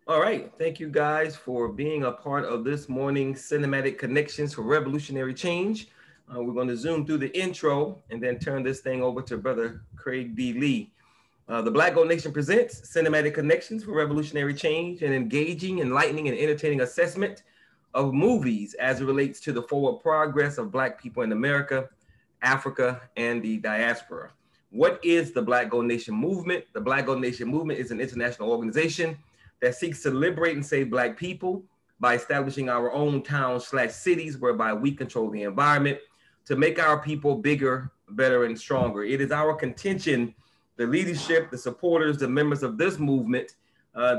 All right. Thank you guys for being a part of this morning's Cinematic Connections for Revolutionary Change. We're going to zoom through the intro and then turn this thing over to Brother Craig B. Lee. The Black Gold Nation presents Cinematic Connections for Revolutionary Change, an engaging, enlightening, and entertaining assessment of movies as it relates to the forward progress of Black people in America, Africa, and the diaspora. What is the Black Gold Nation movement? The Black Gold Nation movement is an international organization that seeks to liberate and save Black people by establishing our own towns/cities whereby we control the environment to make our people bigger, better, and stronger. It is our contention, the leadership, the supporters, the members of this movement,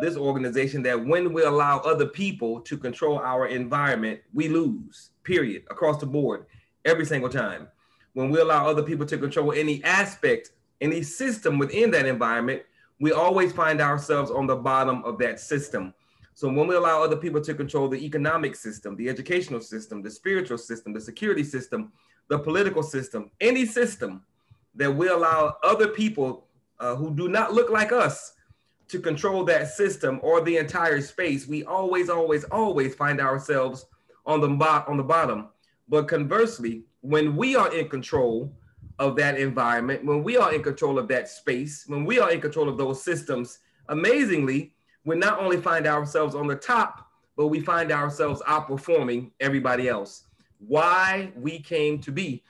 this organization, that when we allow other people to control our environment, we lose, period, across the board, every single time. When we allow other people to control any aspect, any system within that environment, we always find ourselves on the bottom of that system. So when we allow other people to control the economic system, the educational system, the spiritual system, the security system, the political system, any system that we allow other people who do not look like us to control that system or the entire space, we always find ourselves on the bottom. But conversely, when we are in control of that environment, when we are in control of that space, when we are in control of those systems, amazingly, we not only find ourselves on the top, but we find ourselves outperforming everybody else. Why we came to be,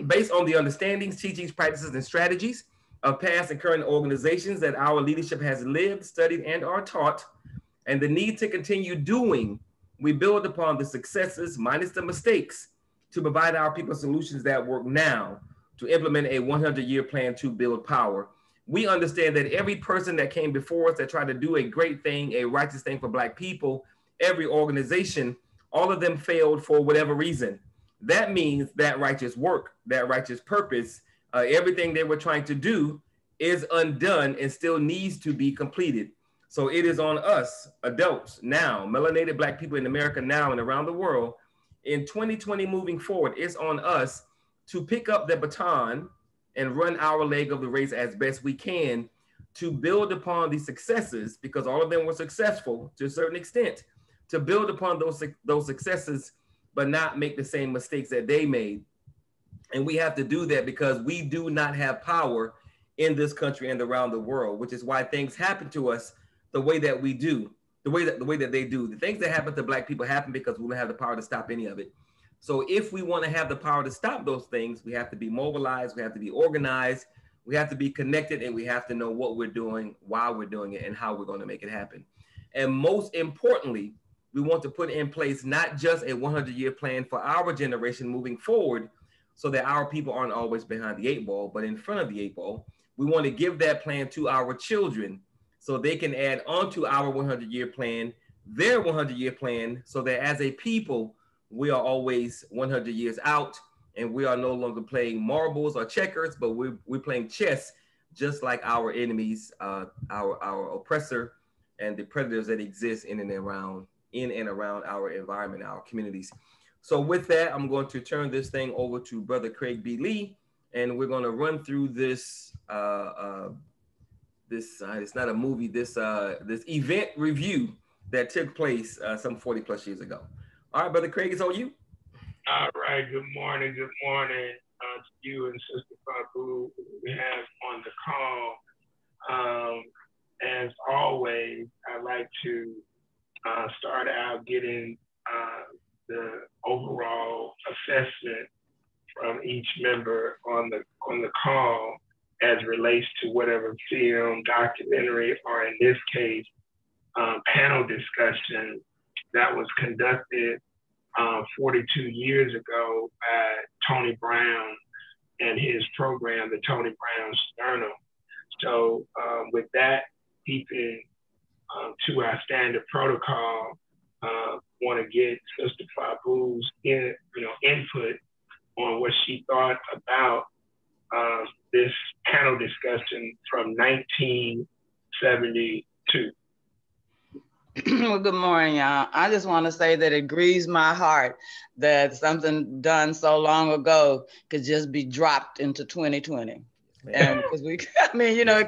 based on the understandings, teachings, practices, and strategies of past and current organizations that our leadership has lived, studied, and are taught, and the need to continue doing, we build upon the successes minus the mistakes to provide our people solutions that work now to implement a 100-year plan to build power. We understand that every person that came before us that tried to do a great thing, a righteous thing for Black people, every organization, all of them failed for whatever reason. That means that righteous work, that righteous purpose, everything they were trying to do is undone and still needs to be completed. So it is on us, adults now, melanated Black people in America now and around the world, in 2020 moving forward, it's on us to pick up the baton and run our leg of the race as best we can to build upon the successes, because all of them were successful to a certain extent, to build upon those successes, but not make the same mistakes that they made. And we have to do that because we do not have power in this country and around the world, which is why things happen to us the way that we do, the way that they do. The things that happen to Black people happen because we don't have the power to stop any of it. So if we want to have the power to stop those things, we have to be mobilized, we have to be organized, we have to be connected, and we have to know what we're doing, why we're doing it, and how we're going to make it happen. And most importantly, we want to put in place not just a 100-year plan for our generation moving forward so that our people aren't always behind the 8 ball, but in front of the 8 ball. We want to give that plan to our children so they can add on to our 100-year plan, their 100-year plan, so that as a people, we are always 100 years out, and we are no longer playing marbles or checkers, but we're playing chess, just like our enemies, our oppressor, and the predators that exist in and around our environment, our communities. So with that, I'm going to turn this thing over to Brother Craig B. Lee, and we're going to run through this. It's not a movie. This event review that took place some 40 plus years ago. All right, Brother Craig, it's on you. All right, good morning to you and Sister Fabu we have on the call. As always, I like to start out getting the overall assessment from each member on the call as relates to whatever film, documentary, or in this case, panel discussion that was conducted 42 years ago by Tony Brown and his program, the Tony Brown Sternum. So with that, keeping to our standard protocol, want to get Sister Fabu's input on what she thought about this panel discussion from 1972. Well, good morning, y'all. I just want to say that it grieves my heart that something done so long ago could just be dropped into 2020. Because it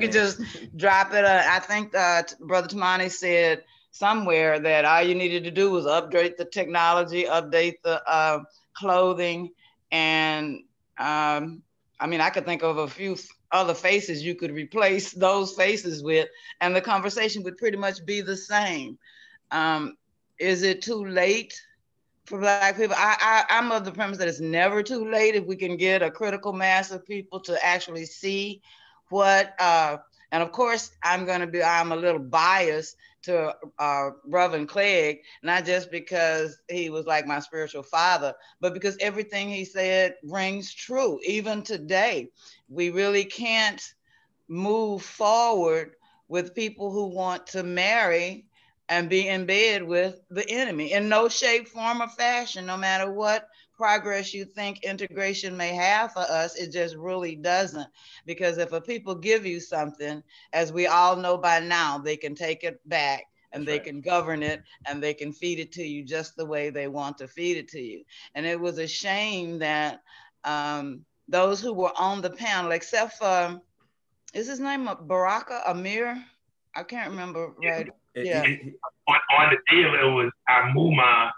could just drop it. I think Brother Tamani said somewhere that all you needed to do was update the technology, update the clothing, and I mean, I could think of a few other faces you could replace those faces with, and the conversation would pretty much be the same. Is it too late for Black people? I'm of the premise that it's never too late if we can get a critical mass of people to actually see what, and of course, I'm a little biased to Reverend Clegg, not just because he was like my spiritual father, but because everything he said rings true. Even today, we really can't move forward with people who want to marry and be in bed with the enemy in no shape, form, or fashion, no matter what progress you think integration may have for us. It just really doesn't. Because if a people give you something, as we all know by now, they can take it back and they can govern it and they can feed it to you just the way they want to feed it to you. And it was a shame that those who were on the panel, except for, is his name Baraka Amir? I can't remember, right? Yeah. On the deal, it was Amuma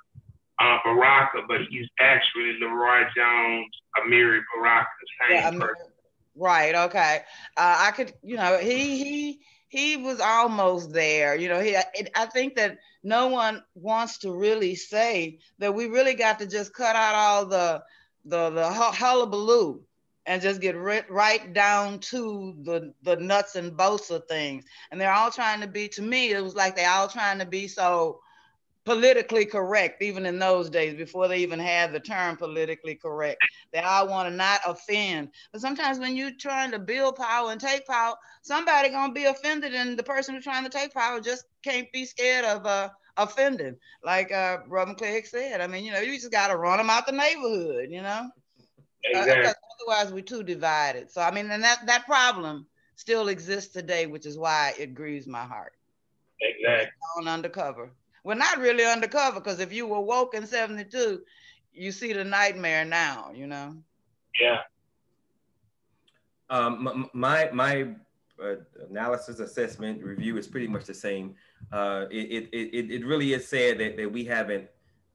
Baraka, but he's actually Leroy Jones Amiri Baraka, the same person. Right. Okay. I could, he was almost there. I think that no one wants to really say that we really got to just cut out all the hullabaloo and just get right down to the nuts and bolts of things. And they're all trying to be, to me, it was like they're all trying to be so politically correct, even in those days, before they even had the term politically correct. They all want to not offend. But sometimes when you're trying to build power and take power, somebody gonna be offended, and the person who's trying to take power just can't be scared of offending. Like Reverend Clegg said, I mean, you just gotta run them out the neighborhood, Exactly. Otherwise we're too divided. So, I mean, and that problem still exists today, which is why it grieves my heart. Exactly. On undercover. Well, not really undercover, because if you were woke in 72, you see the nightmare now, Yeah. My analysis, assessment, review is pretty much the same. It really is sad that we haven't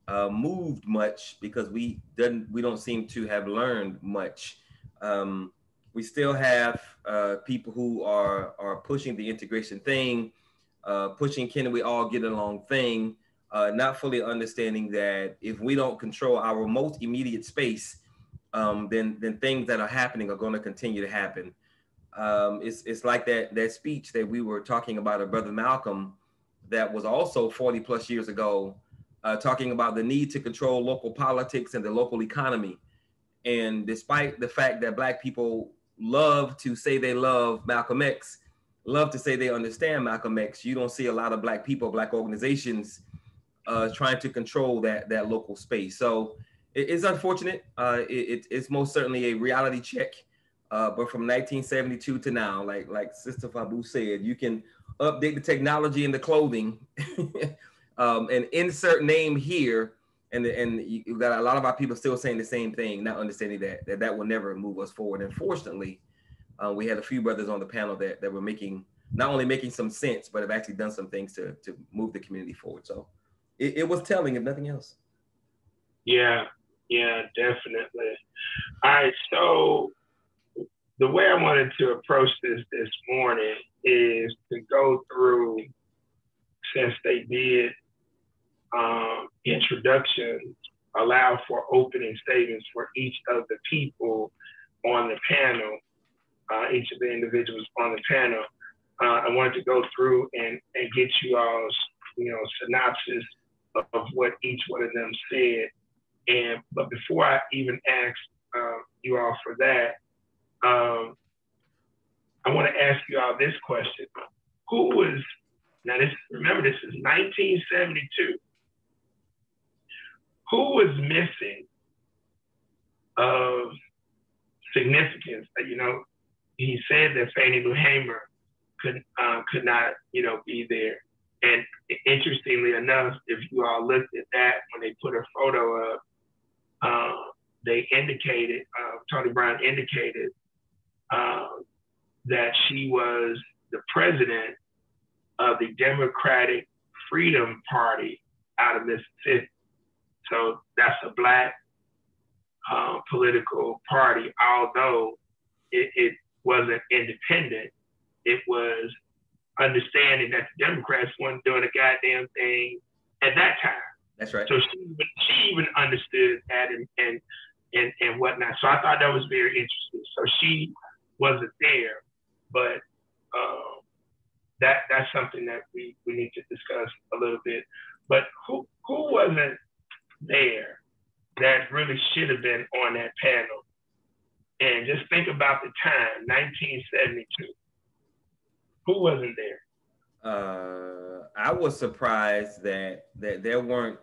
moved much, because we don't seem to have learned much. We still have people who are pushing the integration thing, pushing can we all get along thing, not fully understanding that if we don't control our most immediate space, then things that are happening are going to continue to happen. It's like that speech that we were talking about of Brother Malcolm, that was also 40 plus years ago, talking about the need to control local politics and the local economy. And despite the fact that Black people love to say they love Malcolm X, love to say they understand Malcolm X, you don't see a lot of Black people, Black organizations trying to control that local space. So it's unfortunate. It's most certainly a reality check. But from 1972 to now, like Sister Fabu said, you can update the technology and the clothing and insert name here. And you got a lot of our people still saying the same thing, not understanding that will never move us forward. And fortunately, we had a few brothers on the panel that were not only making some sense, but have actually done some things to move the community forward. So it was telling, if nothing else. Yeah, definitely. All right, so the way I wanted to approach this morning is to go through, since they did introductions, allow for opening statements for each of the people on the panel, each of the individuals on the panel. I wanted to go through and get you all's synopsis of what each one of them said. But before I even ask you all for that, I want to ask you all this question. Remember this is 1972. Who was missing of significance? He said that Fannie Lou Hamer could not, be there. And interestingly enough, if you all looked at that, when they put her photo up, they indicated, Tony Brown indicated that she was the president of the Democratic Freedom Party out of Mississippi. So that's a Black political party, although it wasn't independent. It was understanding that the Democrats weren't doing a goddamn thing at that time. That's right. So she even understood that and whatnot. So I thought that was very interesting. So she wasn't there, but that's something that we need to discuss a little bit. But who wasn't there that really should have been on that panel? And just think about the time, 1972. Who wasn't there? I was surprised that there weren't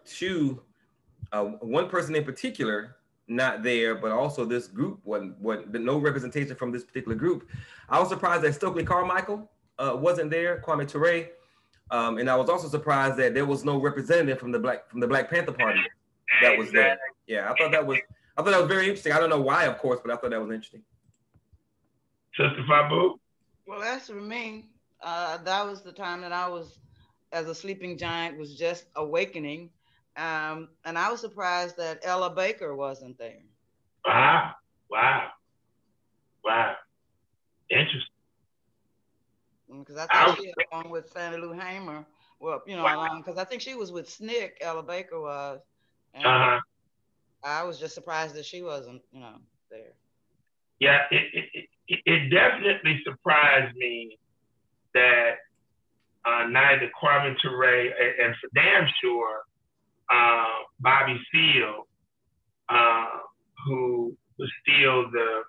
one person in particular not there, but also this group wasn't no representation from this particular group. I was surprised that Stokely Carmichael wasn't there, Kwame Ture, and I was also surprised that there was no representative from the Black Panther Party that was there. Yeah, I thought that was very interesting. I don't know why, of course, but I thought that was interesting. Sister Fabu? Well, as for me, that was the time that I was, as a sleeping giant, was just awakening. And I was surprised that Ella Baker wasn't there. Wow. Interesting. Because I thought she had gone with Fannie Lou Hamer. Well, because I think she was with SNCC, Ella Baker was. And I was just surprised that she wasn't, there. Yeah, it definitely surprised me that neither Kwame Ture and for damn sure Bobby Seale, who was still the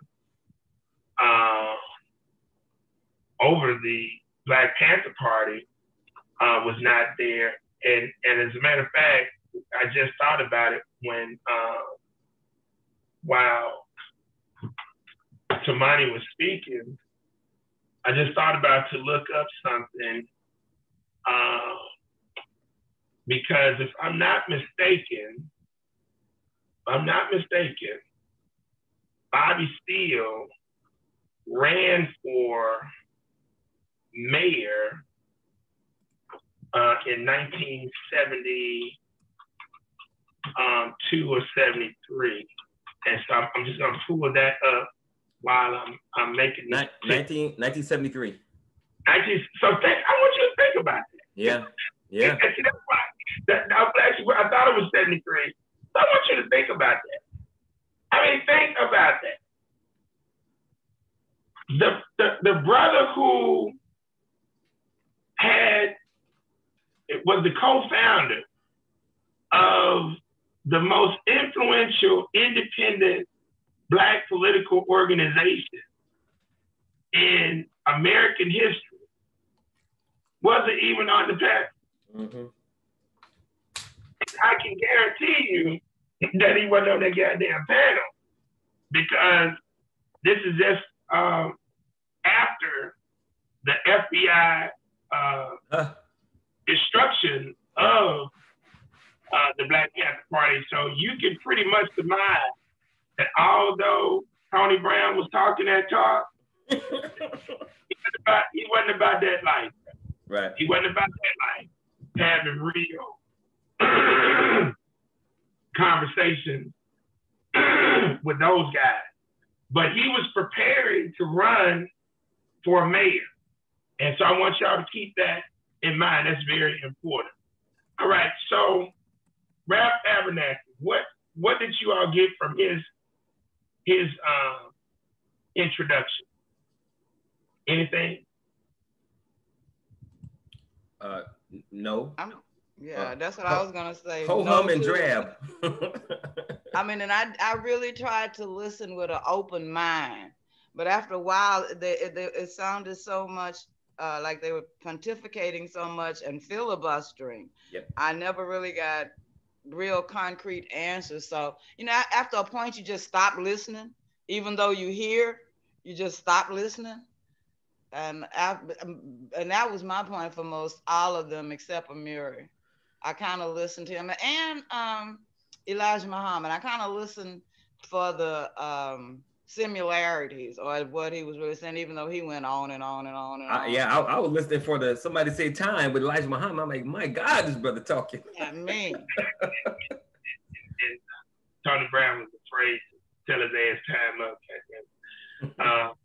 over the Black Panther Party, was not there. And as a matter of fact, I just thought about it when while Tamani was speaking, I just thought about to look up something because if I'm not mistaken, Bobby Seale ran for mayor in 1972 or 73. And so I'm just gonna pull that up while I'm making this. 1973. So I want you to think about that. Yeah. And see, that's why I thought it was 73. So I want you to think about that. I mean, think about that. The brother who was the co-founder of the most influential independent Black political organization in American history wasn't even on the panel. Mm-hmm. I can guarantee you that he wasn't on that goddamn panel because this is just after the FBI destruction of the Black Panther Party. So you can pretty much surmise that although Tony Brown was talking that talk, he wasn't about that life. Right. He wasn't about that life, having real conversations with those guys. But he was preparing to run for mayor. And so I want y'all to keep that in mind. That's very important. All right, so Ralph Abernathy, what did you all get from his introduction? Anything? No. That's what I was gonna say. Ho-hum and drab. I mean, and I really tried to listen with an open mind, but after a while, it sounded so much like they were pontificating so much and filibustering. Yep. I never really got real concrete answers. So, after a point, you just stop listening, even though you hear, you just stop listening. And that was my point for most all of them except Amiri. I kind of listened to him and Elijah Muhammad. I kind of listened for the similarities or what he was really saying, even though he went on and on and on and on. Yeah, I was listening for somebody say time with Elijah Muhammad. I'm like, my God, this brother talking. Yeah, me. And Tony Brown was afraid to tell his ass time up.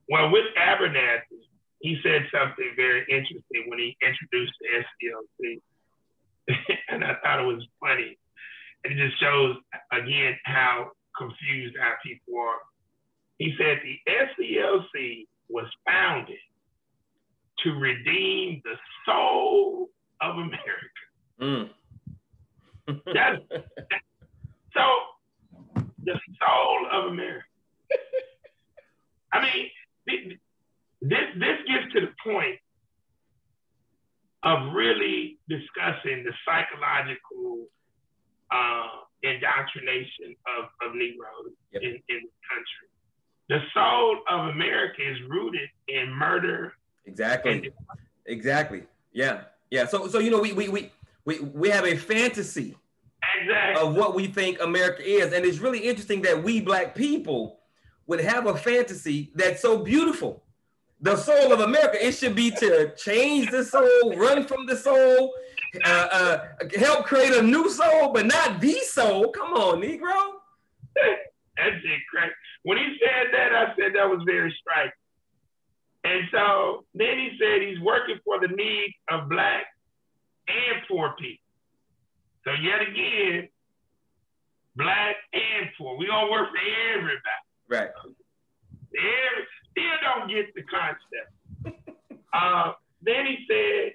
Well, with Abernathy, he said something very interesting when he introduced the SCLC. And I thought it was funny. And it just shows, again, how confused our people are. He said the SCLC was founded to redeem the soul of America. So, the soul of America. I mean, this gets to the point of really discussing the psychological indoctrination of Negroes in the country. The soul of America is rooted in murder. Exactly. Yeah. So you know, we have a fantasy of what we think America is, and it's really interesting that we Black people would have a fantasy that's so beautiful. The soul of America, it should be to change the soul, run from the soul, help create a new soul, but not the soul. Come on, Negro. That's it, correct. When he said that, I said that was very striking. And so then he said he's working for the needs of Black and poor people. So yet again, Black and poor. We gonna work for everybody. Right. Still don't get the concept. Then he said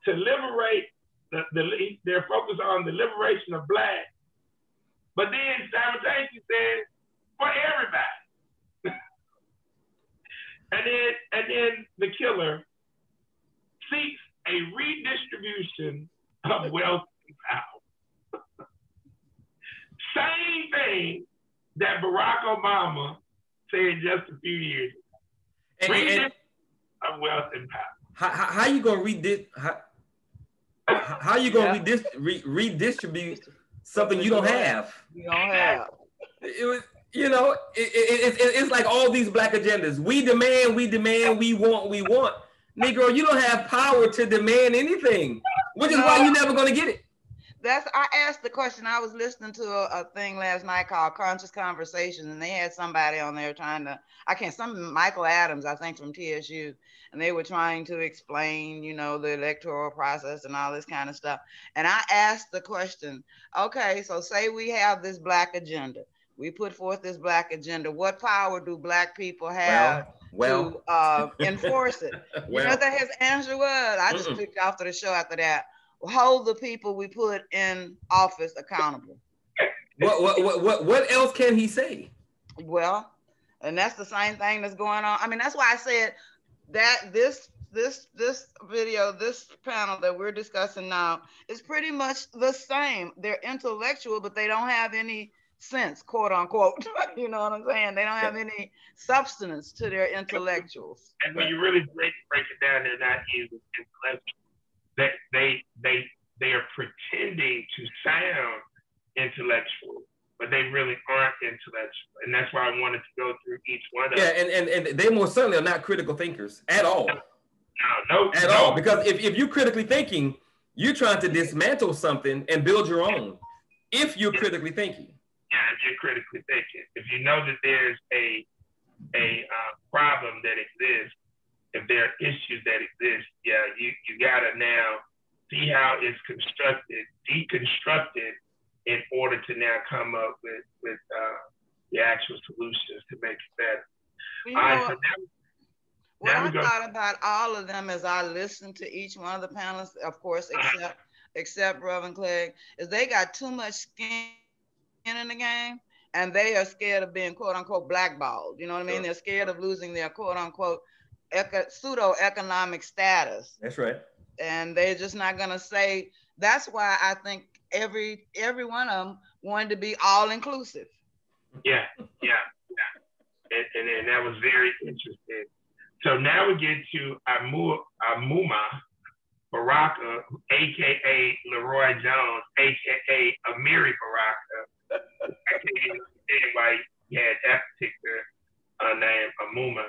to liberate, they're focused on the liberation of Black, but then simultaneously said for everybody. and then the killer seeks a redistribution of wealth and power. Same thing that Barack Obama said just a few years ago. Redistribution of wealth and power. How you gonna how you gonna redistribute something you don't have? You don't have. It was, you know, it's like all these Black agendas. We demand, we want. Negro, you don't have power to demand anything, which is why you're never gonna get it. I asked the question. I was listening to a thing last night called Conscious Conversations, and they had somebody on there Michael Adams, I think, from TSU, and they were trying to explain, you know, the electoral process and all this kind of stuff. And I asked the question, okay, so say we have this Black agenda. We put forth this Black agenda. What power do Black people have to enforce it? You know what his answer was? I just clicked off to the show after that. Hold the people we put in office accountable. What else can he say? Well, and that's the same thing that's going on. I mean, that's why I said that this video, this panel that we're discussing now is pretty much the same. They're intellectual, but they don't have any sense, quote unquote. You know what I'm saying? They don't have any substance to their intellectuals. And when you really break it down, they're not even intellectual. They are pretending to sound intellectual, but they really aren't intellectual. And that's why I wanted to go through each one of them. Yeah, and they most certainly are not critical thinkers at all. No. All. Because if you're critically thinking, you're trying to dismantle something and build your own. If you're critically thinking. Yeah, if you're critically thinking. If you know that there's a problem that exists, if there are issues that exist, you gotta now see how it's deconstructed in order to now come up with the actual solutions to make it better. What I thought about all of them as I listened to each one of the panelists, of course, except Reverend Clegg, is they got too much skin in the game, and they are scared of being quote unquote blackballed. You know what I mean? They're scared of losing their quote unquote pseudo-economic status. That's right. And they're just not gonna say. That's why I think every one of them wanted to be all inclusive. Yeah. And that was very interesting. So now we get to Amuma Baraka, aka Leroy Jones, aka Amiri Baraka. I can't even understand why he had that particular name, Amuma.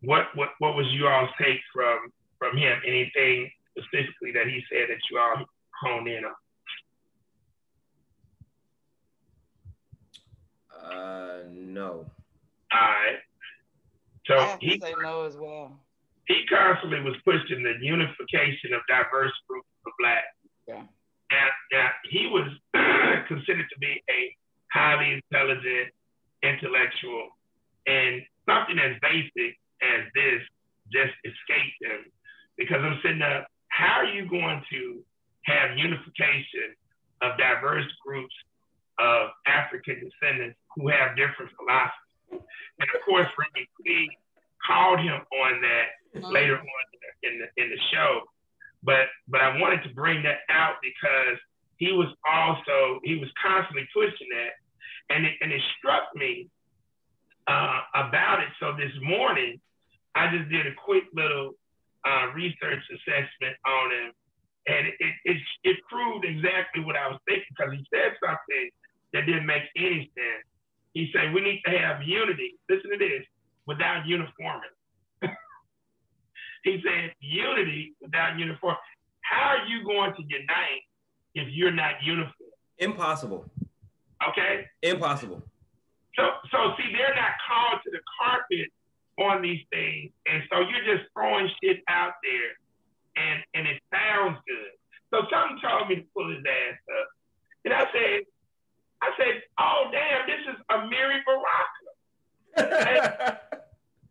What was you all's take from him? Anything specifically that he said that you all honed in on? No. All right. So I have to say no as well. He constantly was pushing the unification of diverse groups of Black. Yeah. Now he was considered to be a highly intelligent intellectual, and something as basic as this just escaped him, because I'm sitting up, how are you going to have unification of diverse groups of African descendants who have different philosophies? And of course, Randy Clee called him on that later on in the show. But I wanted to bring that out because he was constantly pushing that. And it struck me about it. So this morning, I just did a quick little research assessment on him. And it proved exactly what I was thinking, because he said something that didn't make any sense. He said, we need to have unity, listen to this, without uniformity. He said, unity without uniform. How are you going to unite if you're not uniform? Impossible. Okay? Impossible. So see, they're not called to the carpet on these things. And so you're just throwing shit out there and it sounds good. So something told me to pull his ass up. And I said, oh damn, this is Amiri Baraka.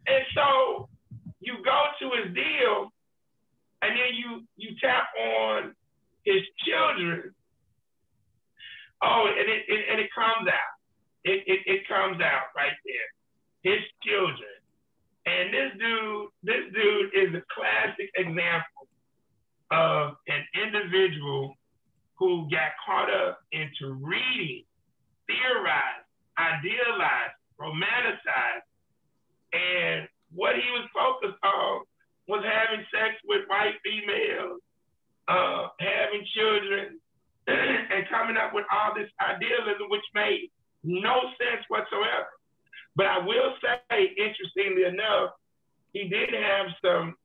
and so you go to his deal, and then you tap on his children. Oh, and it comes out. It comes out right there. His children. And this dude is a classic example of an individual who got caught up into reading, theorized, idealized, romanticized, and what he was focused on was having sex with white females, having children, and coming up with all this idealism, which made no sense whatsoever. But I will say, interestingly enough, he did have some,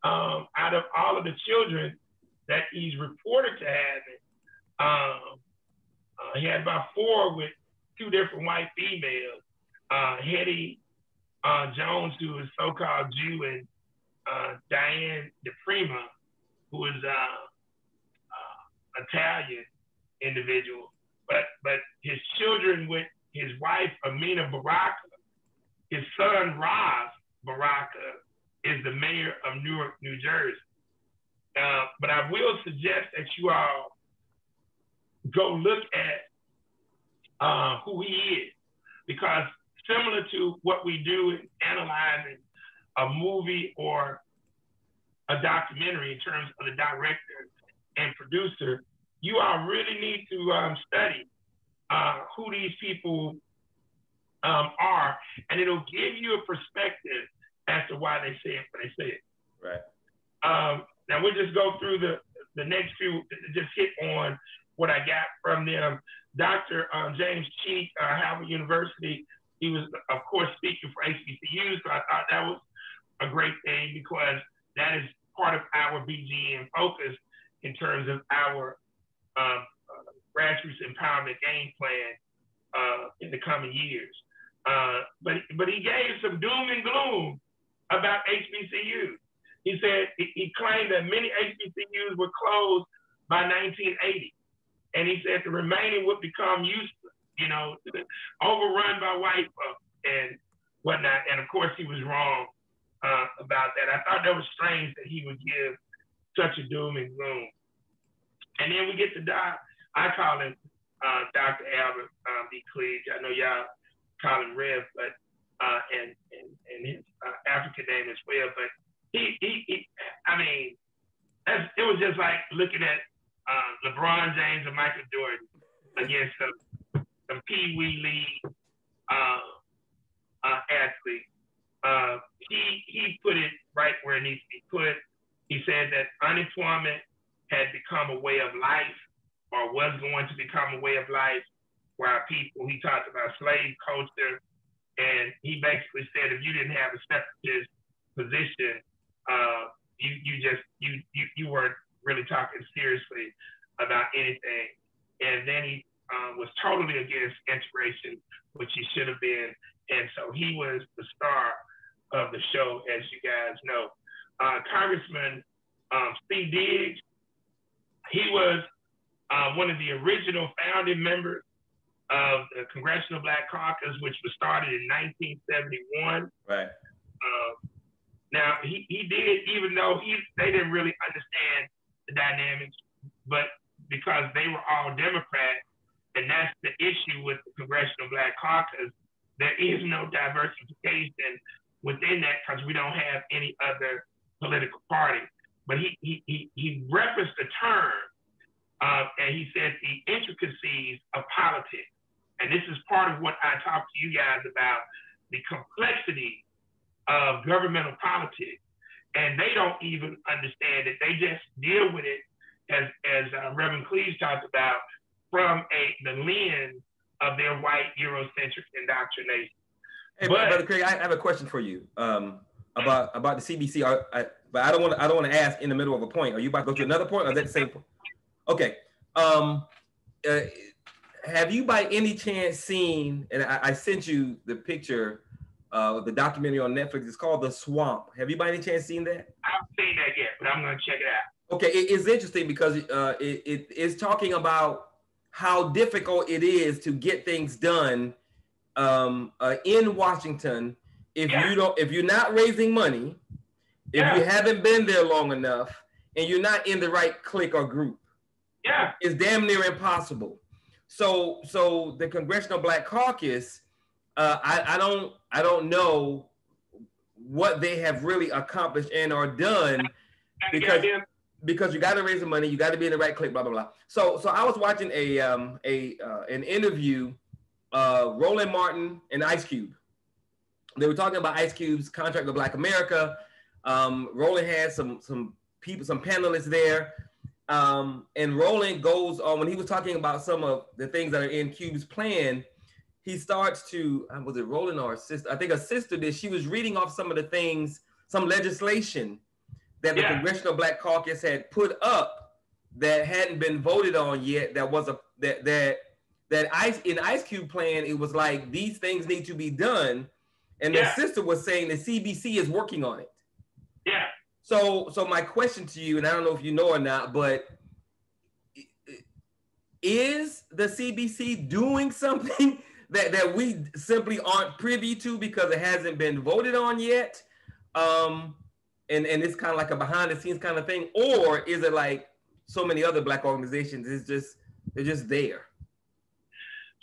out of all of the children that he's reported to having, he had about 4 with 2 different white females, Hetty Jones, who is so-called Jew, and Diane DePrima, who is Italian individual. But his children with his wife, Amina Baraka, his son, Roz Baraka, is the mayor of Newark, New Jersey. But I will suggest that you all go look at who he is, because similar to what we do in analyzing a movie or a documentary in terms of the director and producer, you all really need to study who these people are, and it'll give you a perspective as to why they say it what they say it. Right. Now we'll just go through the next few, just hit on what I got from them. Dr. James Cheek, Howard University, he was, of course, speaking for HBCUs, so I thought that was a great thing, because that is part of our BGM focus in terms of our grassroots empowerment game plan in the coming years. But he gave some doom and gloom about HBCUs. He said, he claimed that many HBCUs were closed by 1980. And he said the remaining would become useless, overrun by white folks and whatnot. And of course, he was wrong about that. I thought that was strange that he would give such a doom and gloom. And then we get to I call him Dr. Albert B. Cleage. I know y'all call him Rev, but and his African name as well. But he I mean, it was just like looking at LeBron James and Michael Jordan against some Pee Wee League athletes. He put it right where it needs to be put. He said that unemployment had become a way of life, or was going to become a way of life for our people. He talked about slave culture, and he basically said if you didn't have a separatist position, you weren't really talking seriously about anything. And then he was totally against integration, which he should have been. And so he was the star of the show, as you guys know. Congressman C. Diggs, he was one of the original founding members of the Congressional Black Caucus, which was started in 1971. Right. Now, he did, even though they didn't really understand the dynamics, but because they were all Democrats, and that's the issue with the Congressional Black Caucus, there is no diversification within that because we don't have any other political party. But he referenced the term, and he said the intricacies of politics. And this is part of what I talked to you guys about, the complexity of governmental politics. And they don't even understand it. They just deal with it, as Reverend Cleves talked about, from the lens of their white Eurocentric indoctrination. Hey, Brother Craig, I have a question for you about the CBC. But I don't want to ask in the middle of a point. Are you about to go to another point, or is that the same point? Okay. Have you by any chance seen, and I sent you the picture of the documentary on Netflix, it's called The Swamp. Have you by any chance seen that? I haven't seen that yet, but I'm going to check it out. Okay, it's interesting because it is talking about how difficult it is to get things done in Washington if you're not raising money, if you haven't been there long enough, and you're not in the right clique or group. Yeah, it's damn near impossible. So the Congressional Black Caucus, I don't know what they have really accomplished and are done because you got to raise the money, you got to be in the right clique, blah blah blah. So I was watching an interview, Roland Martin and Ice Cube. They were talking about Ice Cube's contract with Black America. Roland had some people, some panelists there. And Roland goes on, when he was talking about some of the things that are in Cube's plan, he starts to, was it Roland or a sister? I think a sister did. She was reading off some of the things, some legislation that the Congressional Black Caucus had put up that hadn't been voted on yet. That was in Ice Cube plan, it was like, these things need to be done. And the sister was saying the CBC is working on it. Yeah. So my question to you, and I don't know if you know or not, but is the CBC doing something that we simply aren't privy to because it hasn't been voted on yet? And it's kind of like a behind the scenes kind of thing, or is it like so many other Black organizations? They're just there.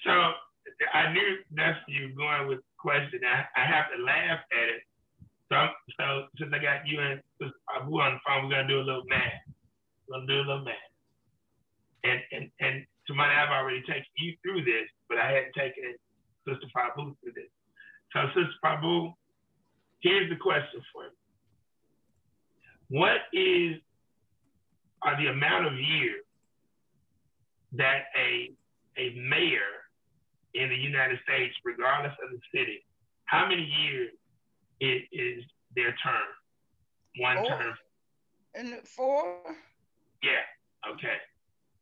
So I knew that's you going with the question. I have to laugh at it. So since I got you and Abu on the phone, we're gonna do a little math. And to my I've already taken you through this, but I hadn't taken Sister Fabu through this. So Sister Fabu, here's the question for you. What are the amount of years that a mayor in the United States, regardless of the city, how many years is their term? One term? And 4? Yeah, okay.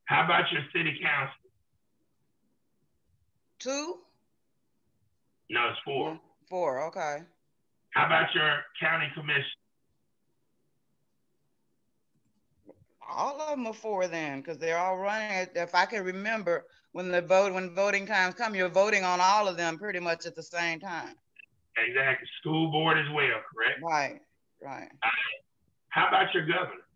How about your city council? 2? No, it's 4. 4, okay. How about your county commission? All of them are 4 then, because they're all running. If I can remember, when voting times come, you're voting on all of them pretty much at the same time. Exactly. School board as well, correct? Right. How about your governor?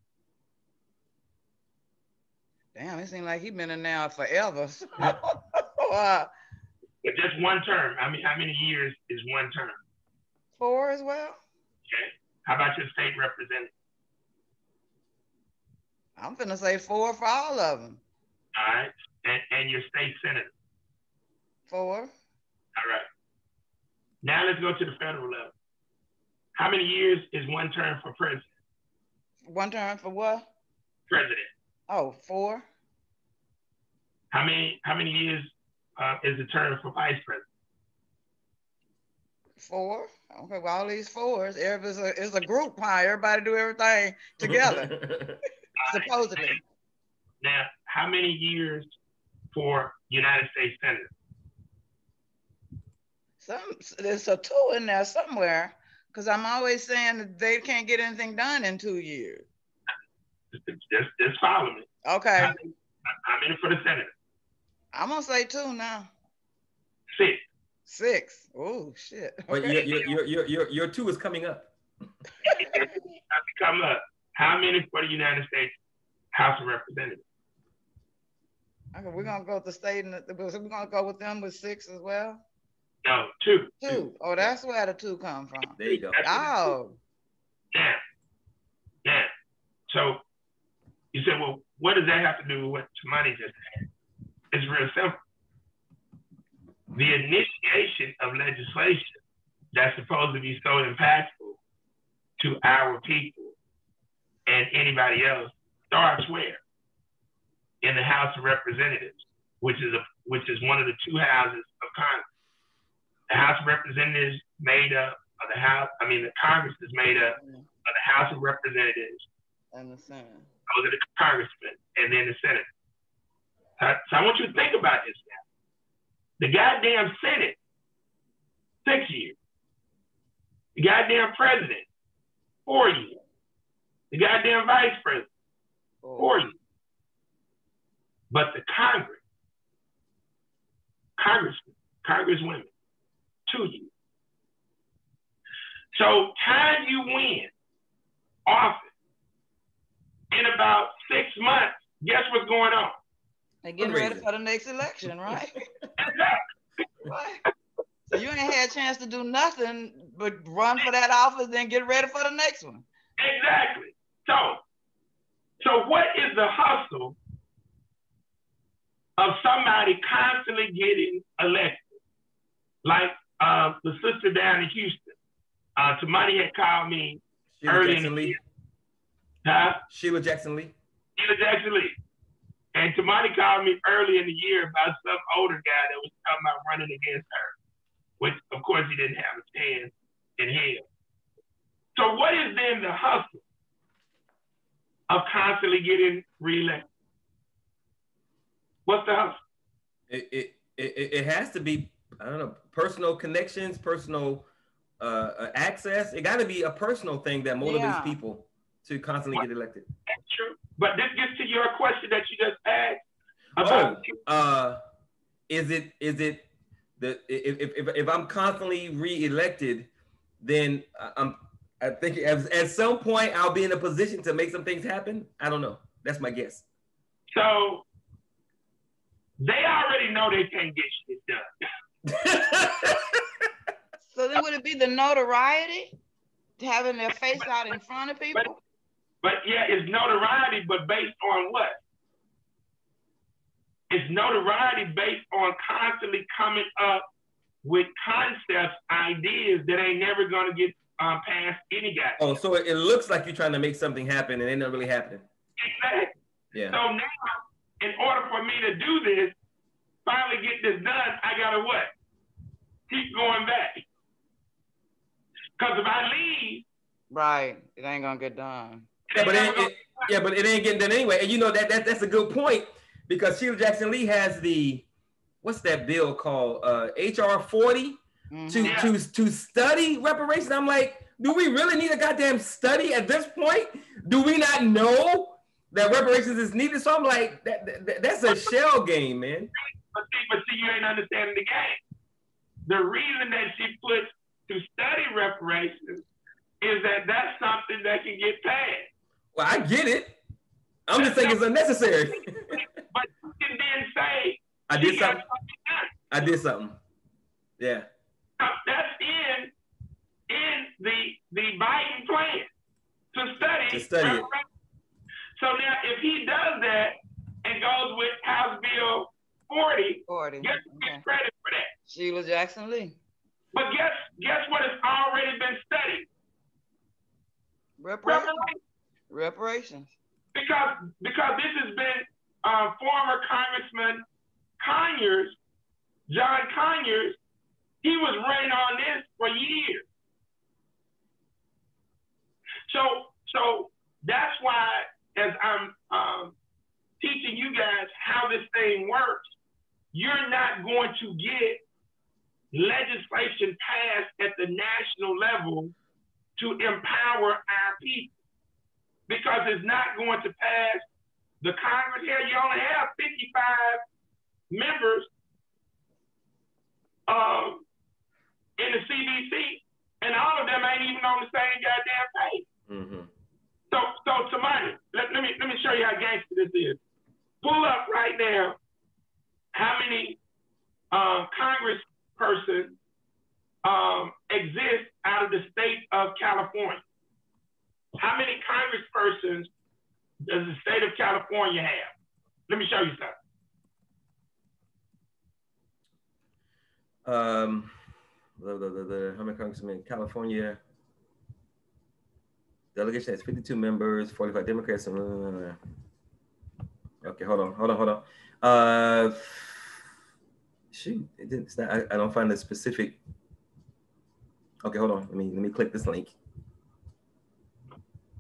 Damn, it seems like he's been in now forever. But just one term. I mean, how many years is one term? 4 as well. Okay. How about your state representative? I'm finna say 4 for all of them. All right. And your state senator? 4. All right. Now let's go to the federal level. How many years is one term for president? One term for what? President. Oh, 4. How many years is the term for vice president? 4. Okay, well, all these 4s, it's a group, huh? Everybody do everything together, supposedly. Now, how many years for United States Senator? There's a 2 in there somewhere, because I'm always saying that they can't get anything done in 2 years. Just follow me. Okay. How many for the Senator? I'm gonna say 2 now. 6. 6. Oh shit. But your 2 is coming up. Come up. How many for the United States House of Representatives? Okay, we're gonna go with the state, and we're gonna go with them with 6 as well. No, 2. 2. Oh, that's where the 2 come from. There you go. Oh. Now. So you said, well, what does that have to do with what Tamani just said? It's real simple. The initiation of legislation that's supposed to be so impactful to our people and anybody else starts where? In the House of Representatives, which is one of the 2 houses of Congress. The House of Representatives made up of the Congress is made up of the House of Representatives and the Senate. Those are the congressmen, and then the Senate. So I want you to think about this now. The goddamn Senate, 6 years. The goddamn president, 4 years. The goddamn vice president, 4 years. But the congresswomen, 2 years. So time you win office, in about 6 months, guess what's going on? They're getting ready for the next election, right? Exactly. Right. So you ain't had a chance to do nothing but run for that office, then get ready for the next one. Exactly. So what is the hustle of somebody constantly getting elected? Like the sister down in Houston, Tamani had called me early in the year. Sheila Jackson Lee. And Tamani called me early in the year about some older guy that was talking about running against her, which of course he didn't have a chance in hell. So what is then the hustle of constantly getting reelected? What's the hustle? It has to be, I don't know, personal connections, personal access. It got to be a personal thing that motivates people to constantly get elected. That's true. But this gets to your question that you just asked about. Is it if I'm constantly re-elected, then I think at some point I'll be in a position to make some things happen. I don't know. That's my guess. So they already know they can't get shit done. So then would it be the notoriety? Having their face out in front of people? But yeah, it's notoriety, but based on what? It's notoriety based on constantly coming up with concepts, ideas that ain't never gonna get past any guy. Oh, so it looks like you're trying to make something happen and it's not really happening. Exactly. Yeah. So now, in order for me to do this, finally get this done, I gotta what? Keep going back. Because if I leave, right, it ain't gonna get done. Yeah, but it ain't getting done anyway. And you know that's a good point, because Sheila Jackson Lee has the, what's that bill called? HR 40 to study reparations. I'm like, do we really need a goddamn study at this point? Do we not know that reparations is needed? So I'm like, that's a shell game, man. But see, you ain't understanding the game. The reason that she puts to study reparations is that that's something that can get passed. Well, I get it. I'm just saying it's unnecessary. But you can then say, I did something. Yeah. That's in the Biden plan to study it. So now, if he does that and goes with House Bill 40, guess who gets credit for that? Sheila Jackson Lee. But guess what has already been studied? Reparations. Because this has been former Congressman Conyers, John Conyers, he was running on this for years. So that's why, as I'm teaching you guys how this thing works, you're not going to get legislation passed at the national level to empower our people, because it's not going to pass the Congress. Here, you only have 55 members in the CBC, and all of them ain't even on the same goddamn page. Mm-hmm. So Tamani, let me show you how gangster this is. Pull up right now how many congresspersons exist out of the state of California. How many congresspersons does the state of California have? Let me show you something. How many congressmen in California? Delegation has 52 members, 45 Democrats. Okay, hold on. Shoot, it's not, I don't find the specific. Okay, hold on. Let me click this link.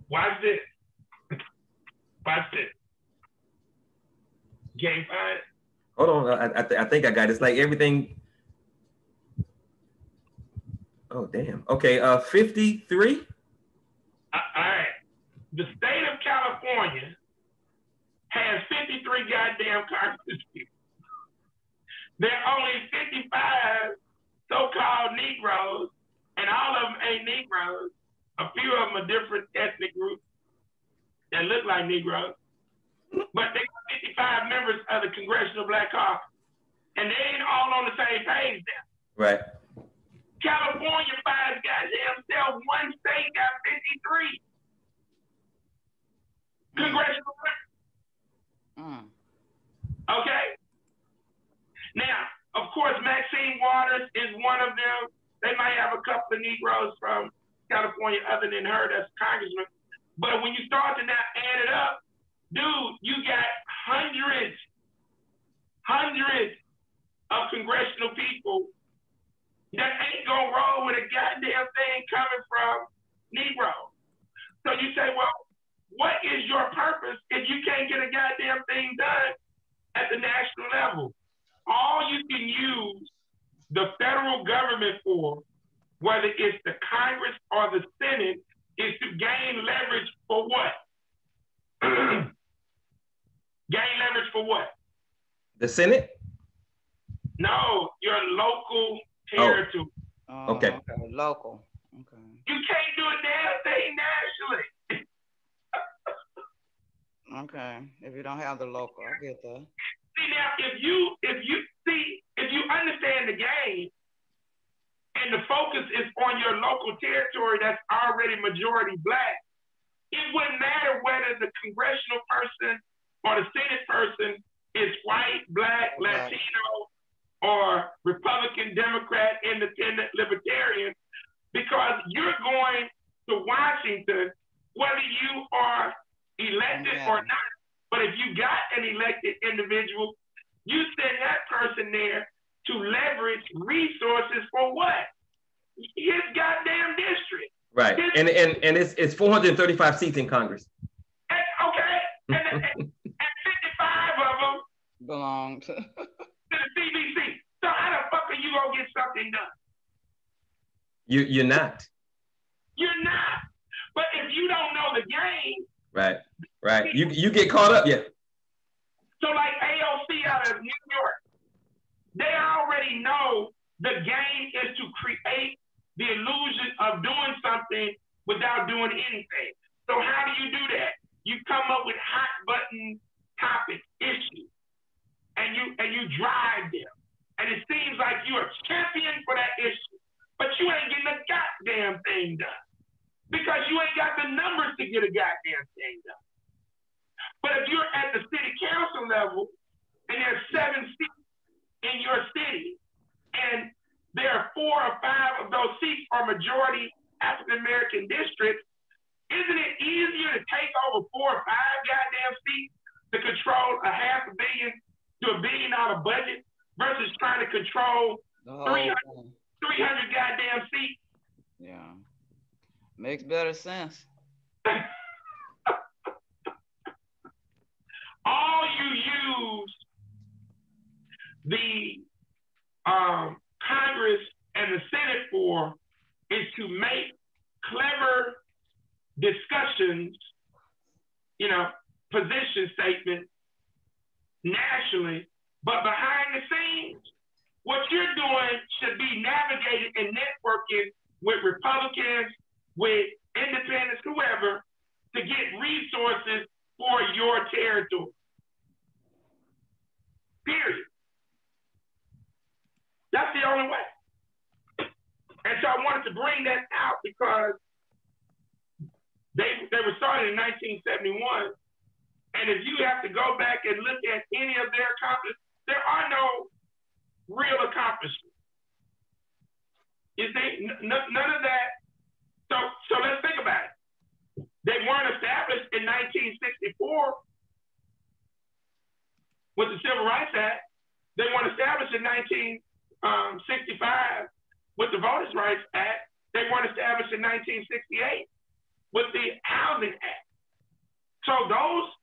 Watch this. Watch this. Game five. Hold on. I think I got it. It's like everything. Oh damn. Okay. 53. All right. The state of California has 53 goddamn congresspeople. There are only 55 so-called Negroes, and all of them ain't Negroes. A few of them are different ethnic groups that look like Negroes, but they got 55 members of the Congressional Black Caucus, and they ain't all on the same page there. Right. California by its goddamn self, one state got 53 congressional members. Okay? Now, of course, Maxine Waters is one of them. They might have a couple of Negroes from California other than her, that's congressman. But when you start to now add it up, dude, you got hundreds of congressional people that ain't gonna roll with a goddamn thing coming from Negro. So you say, well, what is your purpose if you can't get a goddamn thing done at the national level? All you can use the federal government for, whether it's the Congress or the Senate, is to gain leverage for what? Gain leverage for what? The Senate? No, your local territory. Oh, okay. Local. Okay. You can't do a damn thing nationally. Okay. If you don't have the local, I get that. See now, if you understand the game, and the focus is on your local territory that's already majority Black, it wouldn't matter whether the congressional person or the Senate person is white, Black, Latino, or Republican, Democrat, Independent, Libertarian, because you're going to Washington whether you are elected or not. But if you got an elected individual, you send that person there to leverage resources for what? His goddamn district. Right. And it's 435 seats in Congress. Okay. And 55 of them belong to the CBC. So how the fuck are you gonna get something done? You're not. You're not. But if you don't know the game, right. You get caught up, yeah. So like AOC out of New York, they already know the game is to create the illusion of doing something without doing anything. So how do you do that? You come up with hot button topic issues, and you drive them. And it seems like you're a champion for that issue, but you ain't getting a goddamn thing done because you ain't got the numbers to get a goddamn thing done. But if you're at the city council level and there's 7 seats in your city, and there are 4 or 5 of those seats are majority African-American districts, isn't it easier to take over 4 or 5 goddamn seats to control a $500 million to $1 billion budget versus trying to control 300 goddamn seats. Yeah. Makes better sense. All you use the Congress and the Senate for is to make clever discussions, position statements nationally, but behind the scenes, what you're doing should be navigated and networking with Republicans, with independents, whoever, to get resources for your territory. Period. That's the only way. And so I wanted to bring that out because they were started in 1971. And if you have to go back and look at any of their accomplishments, there are no real accomplishments. You see, none of that. So let's think about it. They weren't established in 1964 with the Civil Rights Act. They weren't established in 1965 with the Voters' Rights Act. They weren't established in 1968 with the Housing Act. So those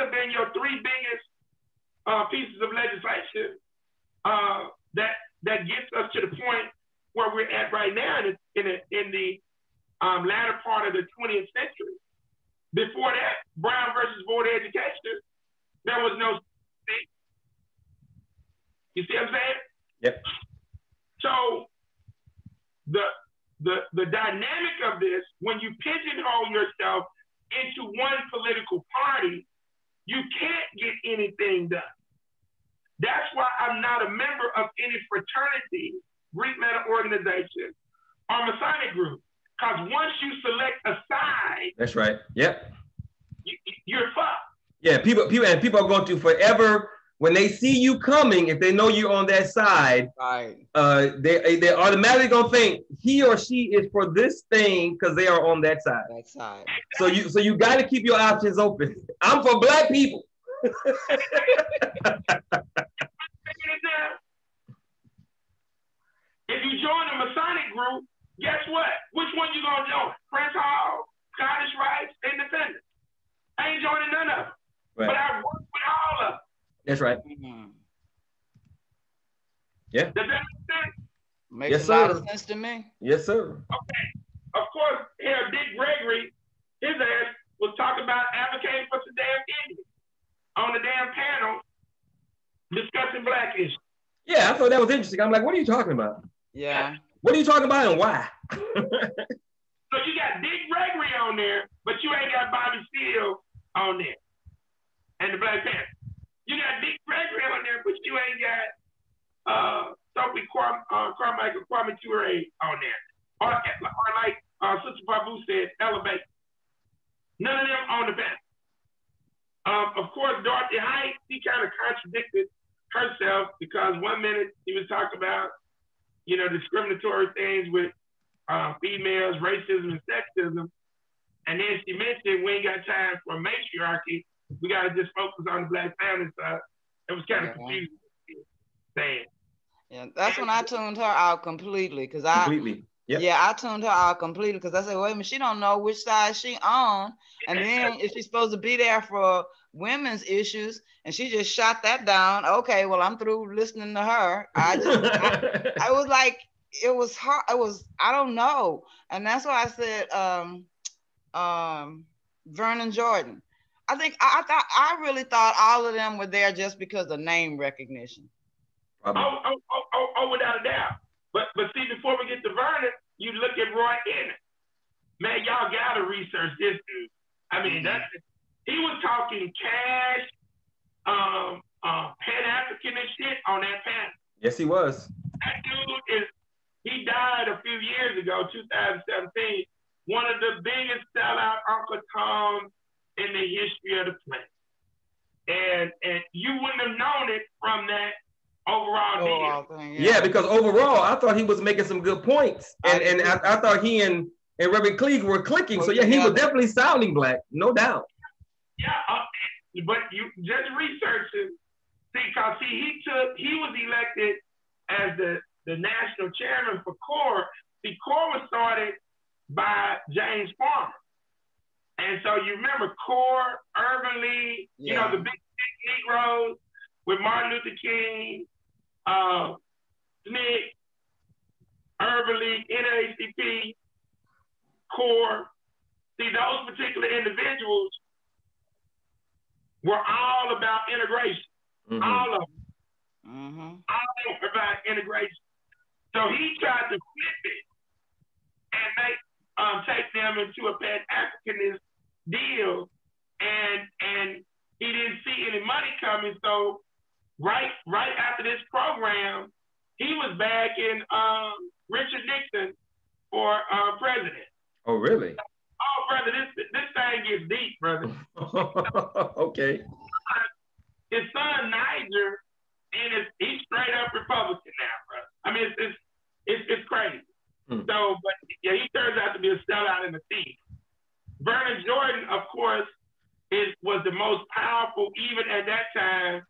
have been your three biggest pieces of legislation that gets us to the point where we're at right now in the latter part of the 20th century. Before that, Brown versus Board of Education, there was no. You see what I'm saying? Yep. So the dynamic of this, when you pigeonhole yourself into one political party, you can't get anything done. That's why I'm not a member of any fraternity, Greek metal organization, or Masonic group. Because once you select a side, that's right. Yep. You're fucked. Yeah, people are going to forever, when they see you coming, if they know you're on that side, right, they automatically gonna think he or she is for this thing because they are on that side. That side. So you got to keep your options open. I'm for Black people. If you join a Masonic group, guess what? Which one you gonna join? Prince Hall, Scottish Rites, Independence. I ain't joining none of them. Right. But I work with all of them. That's right. Mm-hmm. Yeah. Does that make sense? Makes a lot of sense to me. Yes, sir. Okay. Of course, here, Dick Gregory, his ass was talking about advocating for some damn Indians on the damn panel discussing Black issues. Yeah, I thought that was interesting. I'm like, what are you talking about? Yeah. What are you talking about and why? So you got Dick Gregory on there, but you ain't got Bobby Seale on there. And the Black Panther. You got Dick Gregory on there, but you ain't got Sophie Carmichael, Kwame Ture on there. Or like Sister Babu said, Elevate. None of them on the panel. Of course, Dorothy Height, she kind of contradicted herself because one minute she was talking about, discriminatory things with females, racism, and sexism. And then she mentioned we ain't got time for matriarchy. We got to just focus on the Black family side. It was kind of confusing. Saying. Yeah, that's when I tuned her out completely. Completely. Yep. Yeah, I tuned her out completely because I said, wait a minute, she don't know which side she on. And then if she's supposed to be there for women's issues and she just shot that down, okay, well, I'm through listening to her. I was like, it was hard. I don't know. And that's why I said Vernon Jordan. I really thought all of them were there just because of name recognition. Oh, without a doubt. But see, before we get to Vernon, you look at Roy Ennis. Man, y'all gotta research this dude. I mean, he was talking cash, Pan-African and shit on that panel. Yes, he was. That dude he died a few years ago, 2017. One of the biggest sellout Uncle Toms in the history of the planet. And you wouldn't have known it from that overall thing. Yeah, because overall, I thought he was making some good points. And I thought he and Reverend Cleage were clicking. So yeah, he was definitely sounding Black, no doubt. Yeah, but you just researching he was elected as the national chairman for CORE. See, CORE was started by James Farmer. And so you remember CORE, Urban League, you know, the big Negroes with Martin Luther King, SNCC, Urban League, NAACP, CORE. See, those particular individuals were all about integration. All of them. All of them about integration. So he tried to flip it and take them into a Pan-Africanist deal, and he didn't see any money coming. So right after this program, he was back in Richard Nixon for president. Oh, really? Oh, brother, this thing gets deep, brother. Okay. His son Niger, and he's straight up Republican now, brother. I mean, it's crazy. So, but yeah, he turns out to be a sellout and a thief. Vernon Jordan, of course, was the most powerful, even at that time,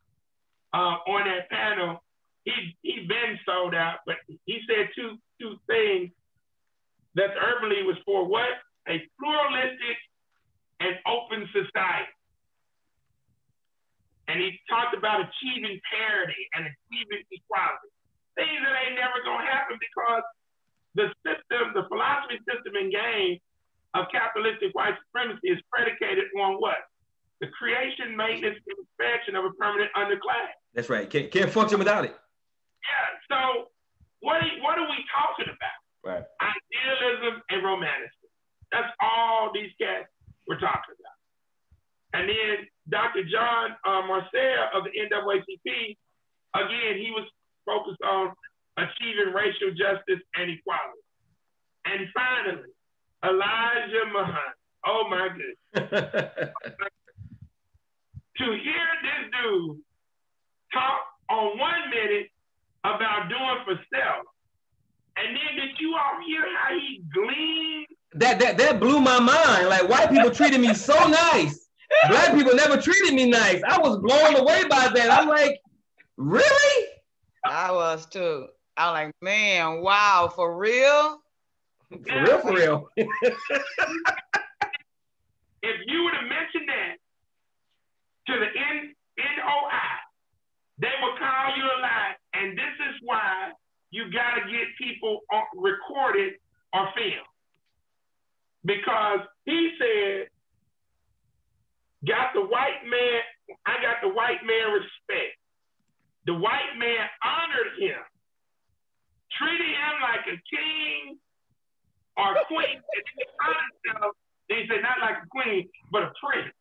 on that panel. He'd been sold out, but he said two things that the Urban League was for: what? A pluralistic and open society. And he talked about achieving parity and achieving equality. Things that ain't never gonna happen because the system, the philosophy system and game of capitalistic white supremacy is predicated on what? The creation, maintenance, and expansion of a permanent underclass. That's right. Can't function without it. Yeah. So what are we talking about? Right. Idealism and romanticism. That's all these cats were talking about. And then Dr. John Marcel of the NAACP, again, he was focused on achieving racial justice and equality. And finally, Elijah Muhammad. Oh my goodness. To hear this dude talk on 1 minute about doing for self, and then did you all hear how he gleaned? That blew my mind. Like, white people treated me so nice. Black people never treated me nice. I was blown away by that. I'm like, really? I was too. I was like, man, wow, for real? For real. If you would have mentioned that to the NOI, they would call you a lie. And this is why you got to get people recorded or filmed. Because he said, I got the white man respect. The white man honored him, treated him like a king or queen. And he honored himself. He said, not like a queen, but a prince.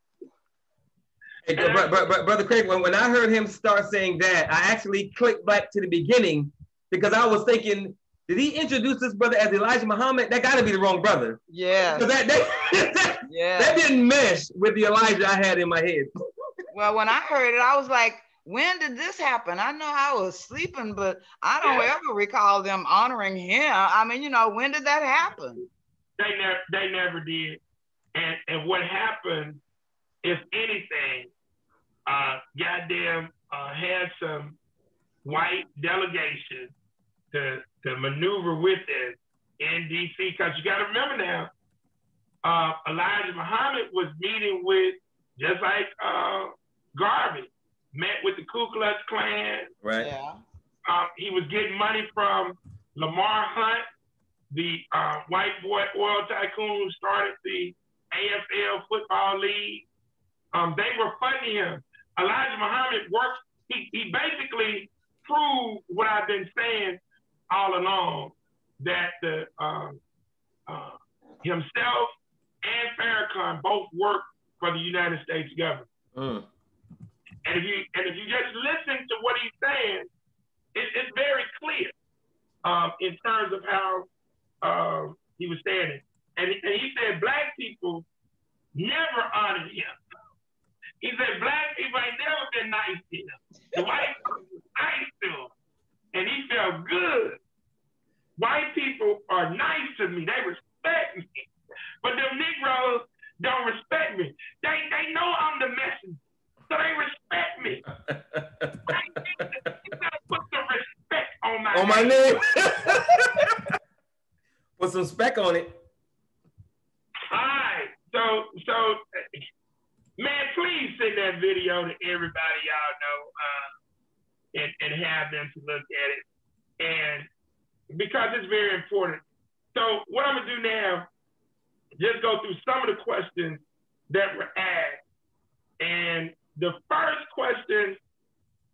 Hey, Brother Craig, when I heard him start saying that, I actually clicked back to the beginning because I was thinking, did he introduce this brother as Elijah Muhammad? That got to be the wrong brother. Yeah. That didn't mesh with the Elijah I had in my head. Well, when I heard it, I was like, when did this happen? I know I was sleeping, but I don't ever recall them honoring him. I mean, you know, when did that happen? They never did. And what happened, if anything, had some white delegation to maneuver with it in DC, because you got to remember now, Elijah Muhammad was meeting with, just like Garvey, met with the Ku Klux Klan. Right. Yeah. He was getting money from Lamar Hunt, the white boy oil tycoon who started the AFL football league. They were funding him. Elijah Muhammad worked, he basically proved what I've been saying all along, that himself and Farrakhan both worked for the United States government. And if you just listen to what he's saying, it's very clear in terms of how he was saying it. And he said black people never honored him. He said black people ain't never been nice to him. The white people was nice to him, and he felt good. White people are nice to me. They respect me. But them Negroes don't respect me. They know I'm the messenger. so they respect me. You gotta put some respect on my name. Put some spec on it. All right. So, man, please send that video to everybody y'all know, and have them to look at it, and because it's very important. So, what I'm gonna do now, just go through some of the questions that were asked, and the first question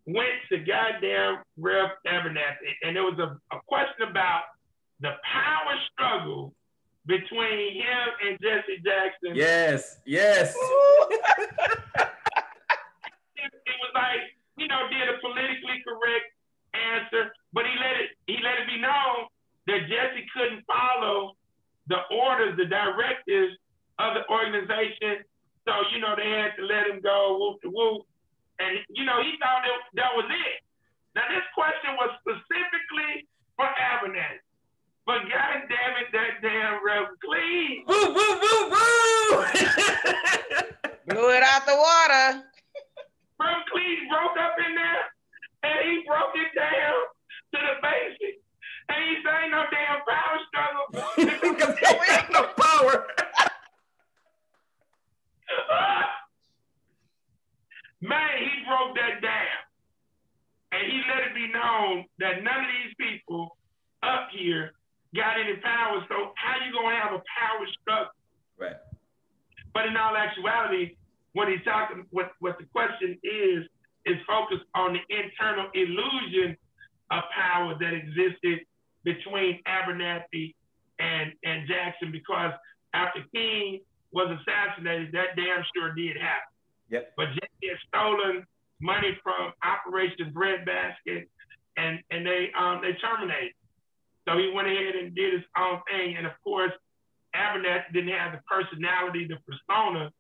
went to goddamn Rev Abernathy, and there was a question about the power struggle between him and Jesse Jackson. Yes. It was like, did a politically correct answer, but he let it be known that Jesse couldn't follow the orders, the directives of the organization. So, they had to let him go, whoop to whoop. And, he thought that was it. Now, this question was specifically for Abernathy. But God damn it, that damn Rev Cleave. Woo, woo, woo, woo! Blew it out the water. Rev Cleave broke up in there, and he broke it down to the basics. And he said, ain't no damn power struggle. Because he ain't no power. Man, he broke that down. And he let it be known that none of these people up here got any power. So how you gonna have a power struggle? Right. But in all actuality, when he's talking, what the question is focused on the internal illusion of power that existed between Abernathy and Jackson, because after King was assassinated, that damn sure did happen. Yep. But Jesse had stolen money from Operation Breadbasket, and they terminated. So he went ahead and did his own thing. And of course, Abernathy didn't have the personality, the persona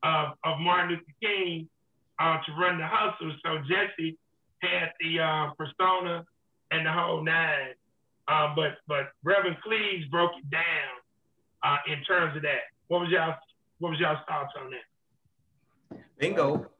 of Martin Luther King to run the hustle. So Jesse had the persona and the whole nine. But Reverend Cleves broke it down in terms of that. What was y'all's thoughts on that? Bingo.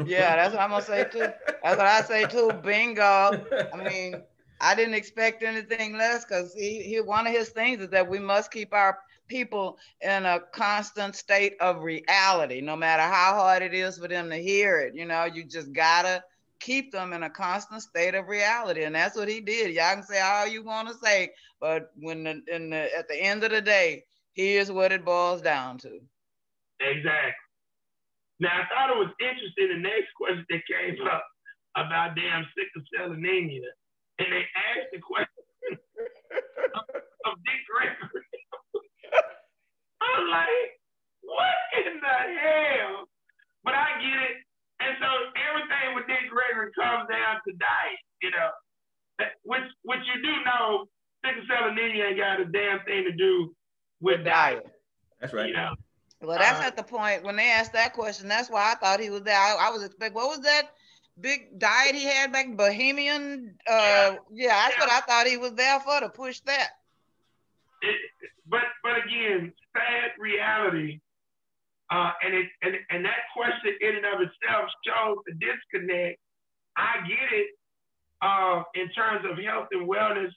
Yeah, that's what I'm gonna say too. That's what I say too. Bingo. I mean, I didn't expect anything less, because he one of his things is that we must keep our people in a constant state of reality, no matter how hard it is for them to hear it. You just gotta keep them in a constant state of reality, and that's what he did. Y'all can say all you want to say, but at the end of the day, here's what it boils down to. Exactly. Now, I thought it was interesting, the next question that came up about damn sickle cell anemia, and they asked the question of Dick Gregory. I'm like, what in the hell? But I get it. And so everything with Dick Gregory comes down to diet, which you do know, sickle cell anemia ain't got a damn thing to do with diet. That's right. Well, that's at the point when they asked that question. That's why I thought he was there. I was expecting, what was that big diet he had back, Bohemian? That's what I thought he was there for, to push that. But again, sad reality, and that question in and of itself shows the disconnect. I get it in terms of health and wellness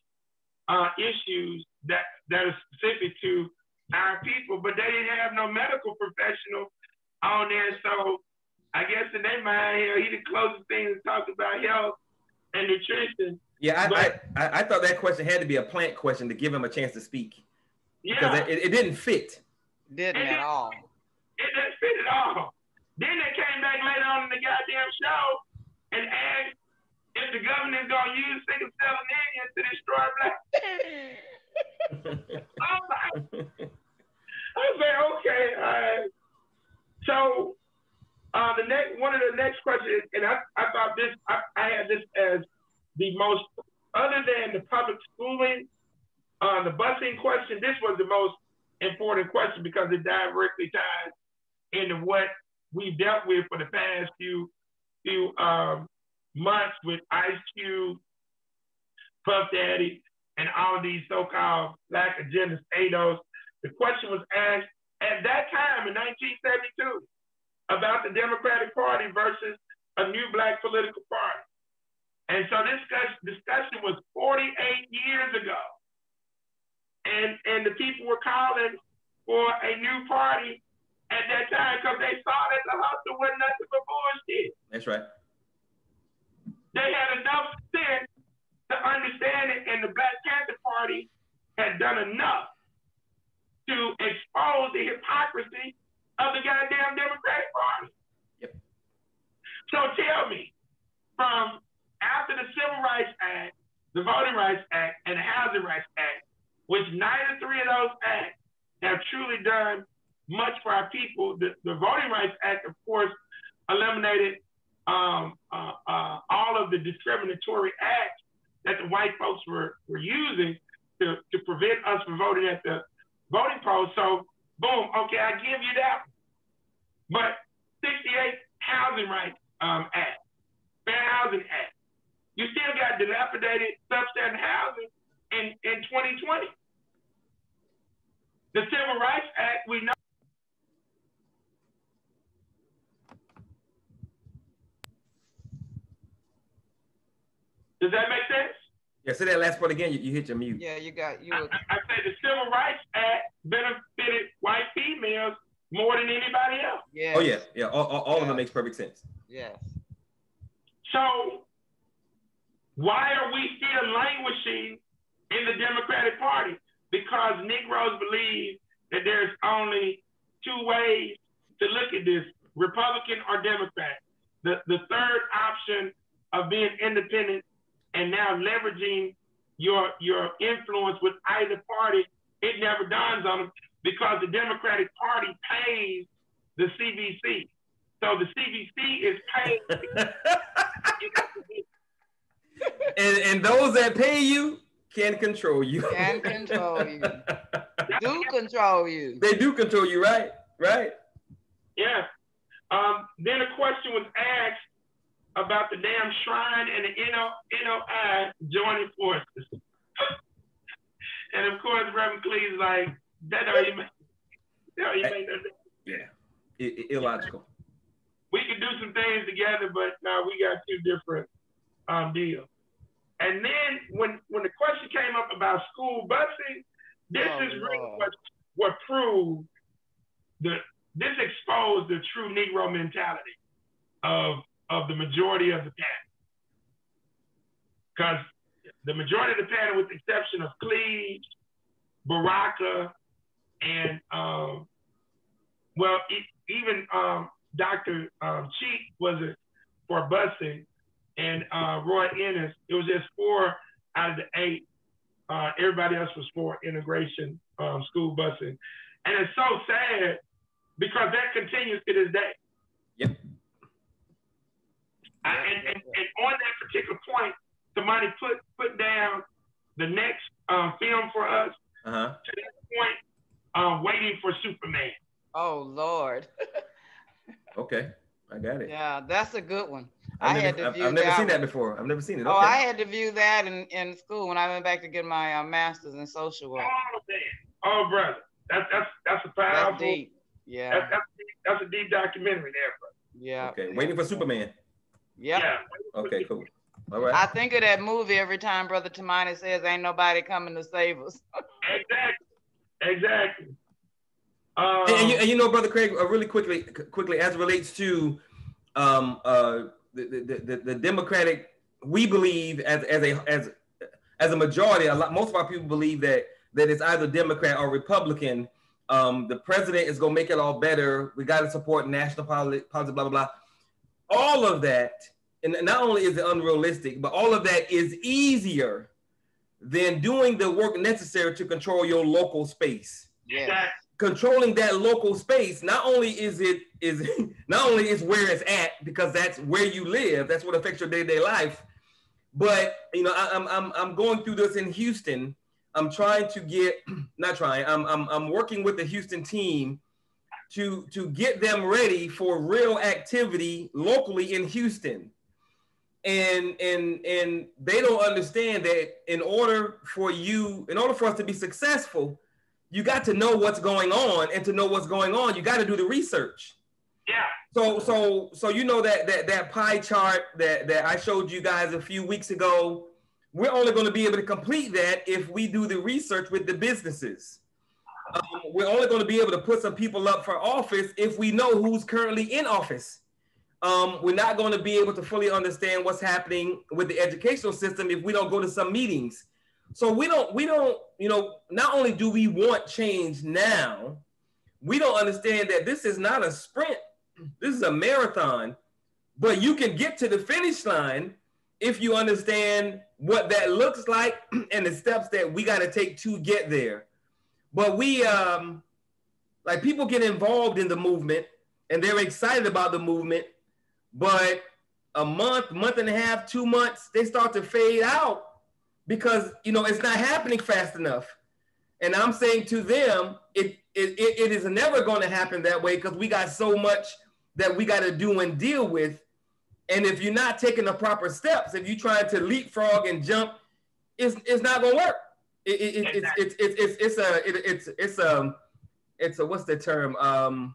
issues that are specific to our people, but they didn't have no medical professional on there. So I guess in their mind here, he the closest thing to talk about health and nutrition. Yeah, I thought that question had to be a plant question to give him a chance to speak. Yeah. Because it didn't fit. Didn't at all. It didn't fit at all. Then they came back later on in the goddamn show and asked if the government's gonna use sickle cell anemia to destroy black. I was like, okay, all right. So one of the next questions, and I thought this, I had this as the most, other than the public schooling, the busing question, this was the most important question because it directly ties into what we've dealt with for the past few months with Ice Cube, Puff Daddy, and all of these so-called Black agenda statos. The question was asked at that time in 1972 about the Democratic Party versus a new black political party. And so this discussion was 48 years ago. And the people were calling for a new party at that time because they saw that the hustle wasn't nothing but bullshit. That's right. They had enough sense to understand it, and the Black Panther Party had done enough to expose the hypocrisy of the goddamn Democratic Party. Yep. So tell me, from after the Civil Rights Act, the Voting Rights Act, and the Housing Rights Act, which neither three of those acts have truly done much for our people. The Voting Rights Act, of course, eliminated all of the discriminatory acts that the white folks were using to prevent us from voting at the voting polls. So, boom, okay, I give you that. But 68 Housing Rights Act, Fair Housing Act, you still got dilapidated substandard housing in 2020. The Civil Rights Act, we know. Does that make sense? Yeah, say that last part again. You hit your mute. Yeah, you got you. I say the Civil Rights Act benefited white females more than anybody else. Yeah. Oh yeah, yeah. All of it makes perfect sense. Yes. So why are we still languishing in the Democratic Party? Because Negroes believe that there's only two ways to look at this: Republican or Democrat. The third option of being independent and now leveraging your influence with either party, it never dawns on them because the Democratic Party pays the CBC. So the CBC is paying. and those that pay you can control you. Can control you. Do control you. They do control you, right? Right. Yeah. Then a question was asked about the damn shrine and the NOI joining forces. And of course, Reverend Cleve's like, that don't even make no sense. Yeah. Illogical. We could do some things together, but no, we got two different deals. And then when the question came up about school busing, this is really what proved this exposed the true Negro mentality of the majority of the panel. Because the majority of the panel, with the exception of Cleve, Baraka, and even Dr. Cheek wasn't for busing, and Roy Ennis, it was just 4 out of the 8. Everybody else was for integration school busing. And it's so sad because that continues to this day. Yep. And on that particular point, somebody put down the next film for us to that point, Waiting for Superman. Oh, Lord. Okay, I got it. Yeah, that's a good one. I've never seen that before. I've never seen it. Okay. Oh, I had to view that in school when I went back to get my master's in social work. Oh, man. Oh, brother. That's a powerful. That's deep. Yeah. That's a deep documentary there, brother. Yeah. Okay, Waiting for Superman. Yep. Yeah. Okay, cool. All right. I think of that movie every time Brother Tamani says, "Ain't nobody coming to save us." Exactly. And you know, Brother Craig, really quickly, as it relates to the Democratic, we believe as a majority, most of our people believe that it's either Democrat or Republican. The president is going to make it all better. We got to support national politics, blah, blah, blah. All of that, and not only is it unrealistic, but all of that is easier than doing the work necessary to control your local space. Yeah. Controlling that local space, not only is where it's at, because that's where you live, that's what affects your day-to-day life, but you know, I'm going through this in Houston. I'm trying to get, I'm working with the Houston team to get them ready for real activity locally in Houston. And they don't understand that in order for us to be successful, you got to know what's going on, and to know what's going on, you got to do the research. Yeah. So you know that pie chart that I showed you guys a few weeks ago, we're only going to be able to complete that if we do the research with the businesses. We're only going to be able to put some people up for office if we know who's currently in office. We're not going to be able to fully understand what's happening with the educational system if we don't go to some meetings. So we don't, not only do we want change now, we don't understand that this is not a sprint. This is a marathon, but you can get to the finish line if you understand what that looks like and the steps that we got to take to get there. But we, like, people get involved in the movement and they're excited about the movement, but a month and a half, 2 months, they start to fade out because, it's not happening fast enough. And I'm saying to them, it is never going to happen that way because we got so much that we got to do and deal with. And if you're not taking the proper steps, if you're trying to leapfrog and jump, it's not going to work. It's a what's the term? I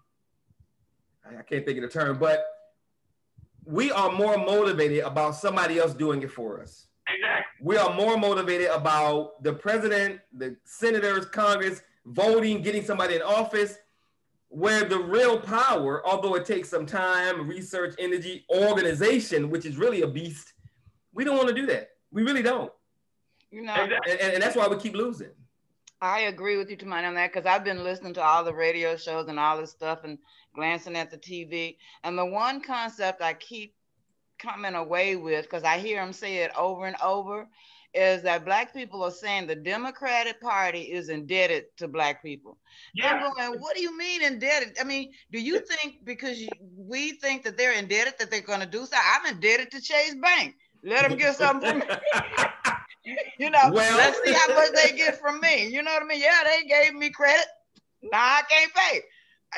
can't think of the term, but we are more motivated about somebody else doing it for us. Exactly. We are more motivated about the president, the senators, Congress voting, getting somebody in office, where the real power, although it takes some time, research, energy, organization, which is really a beast, we don't want to do that. We really don't. And that's why we keep losing. I agree with you, Tamani, on that, because I've been listening to all the radio shows and all this stuff and glancing at the TV. And the one concept I keep coming away with, because I hear them say it over and over, is that Black people are saying the Democratic Party is indebted to Black people. Yeah. I'm going, what do you mean indebted? I mean, do you think because we think that they're indebted that they're going to do something? I'm indebted to Chase Bank. Let them get something from me. Let's see how much they get from me. You know what I mean? Yeah, they gave me credit. Now I can't pay.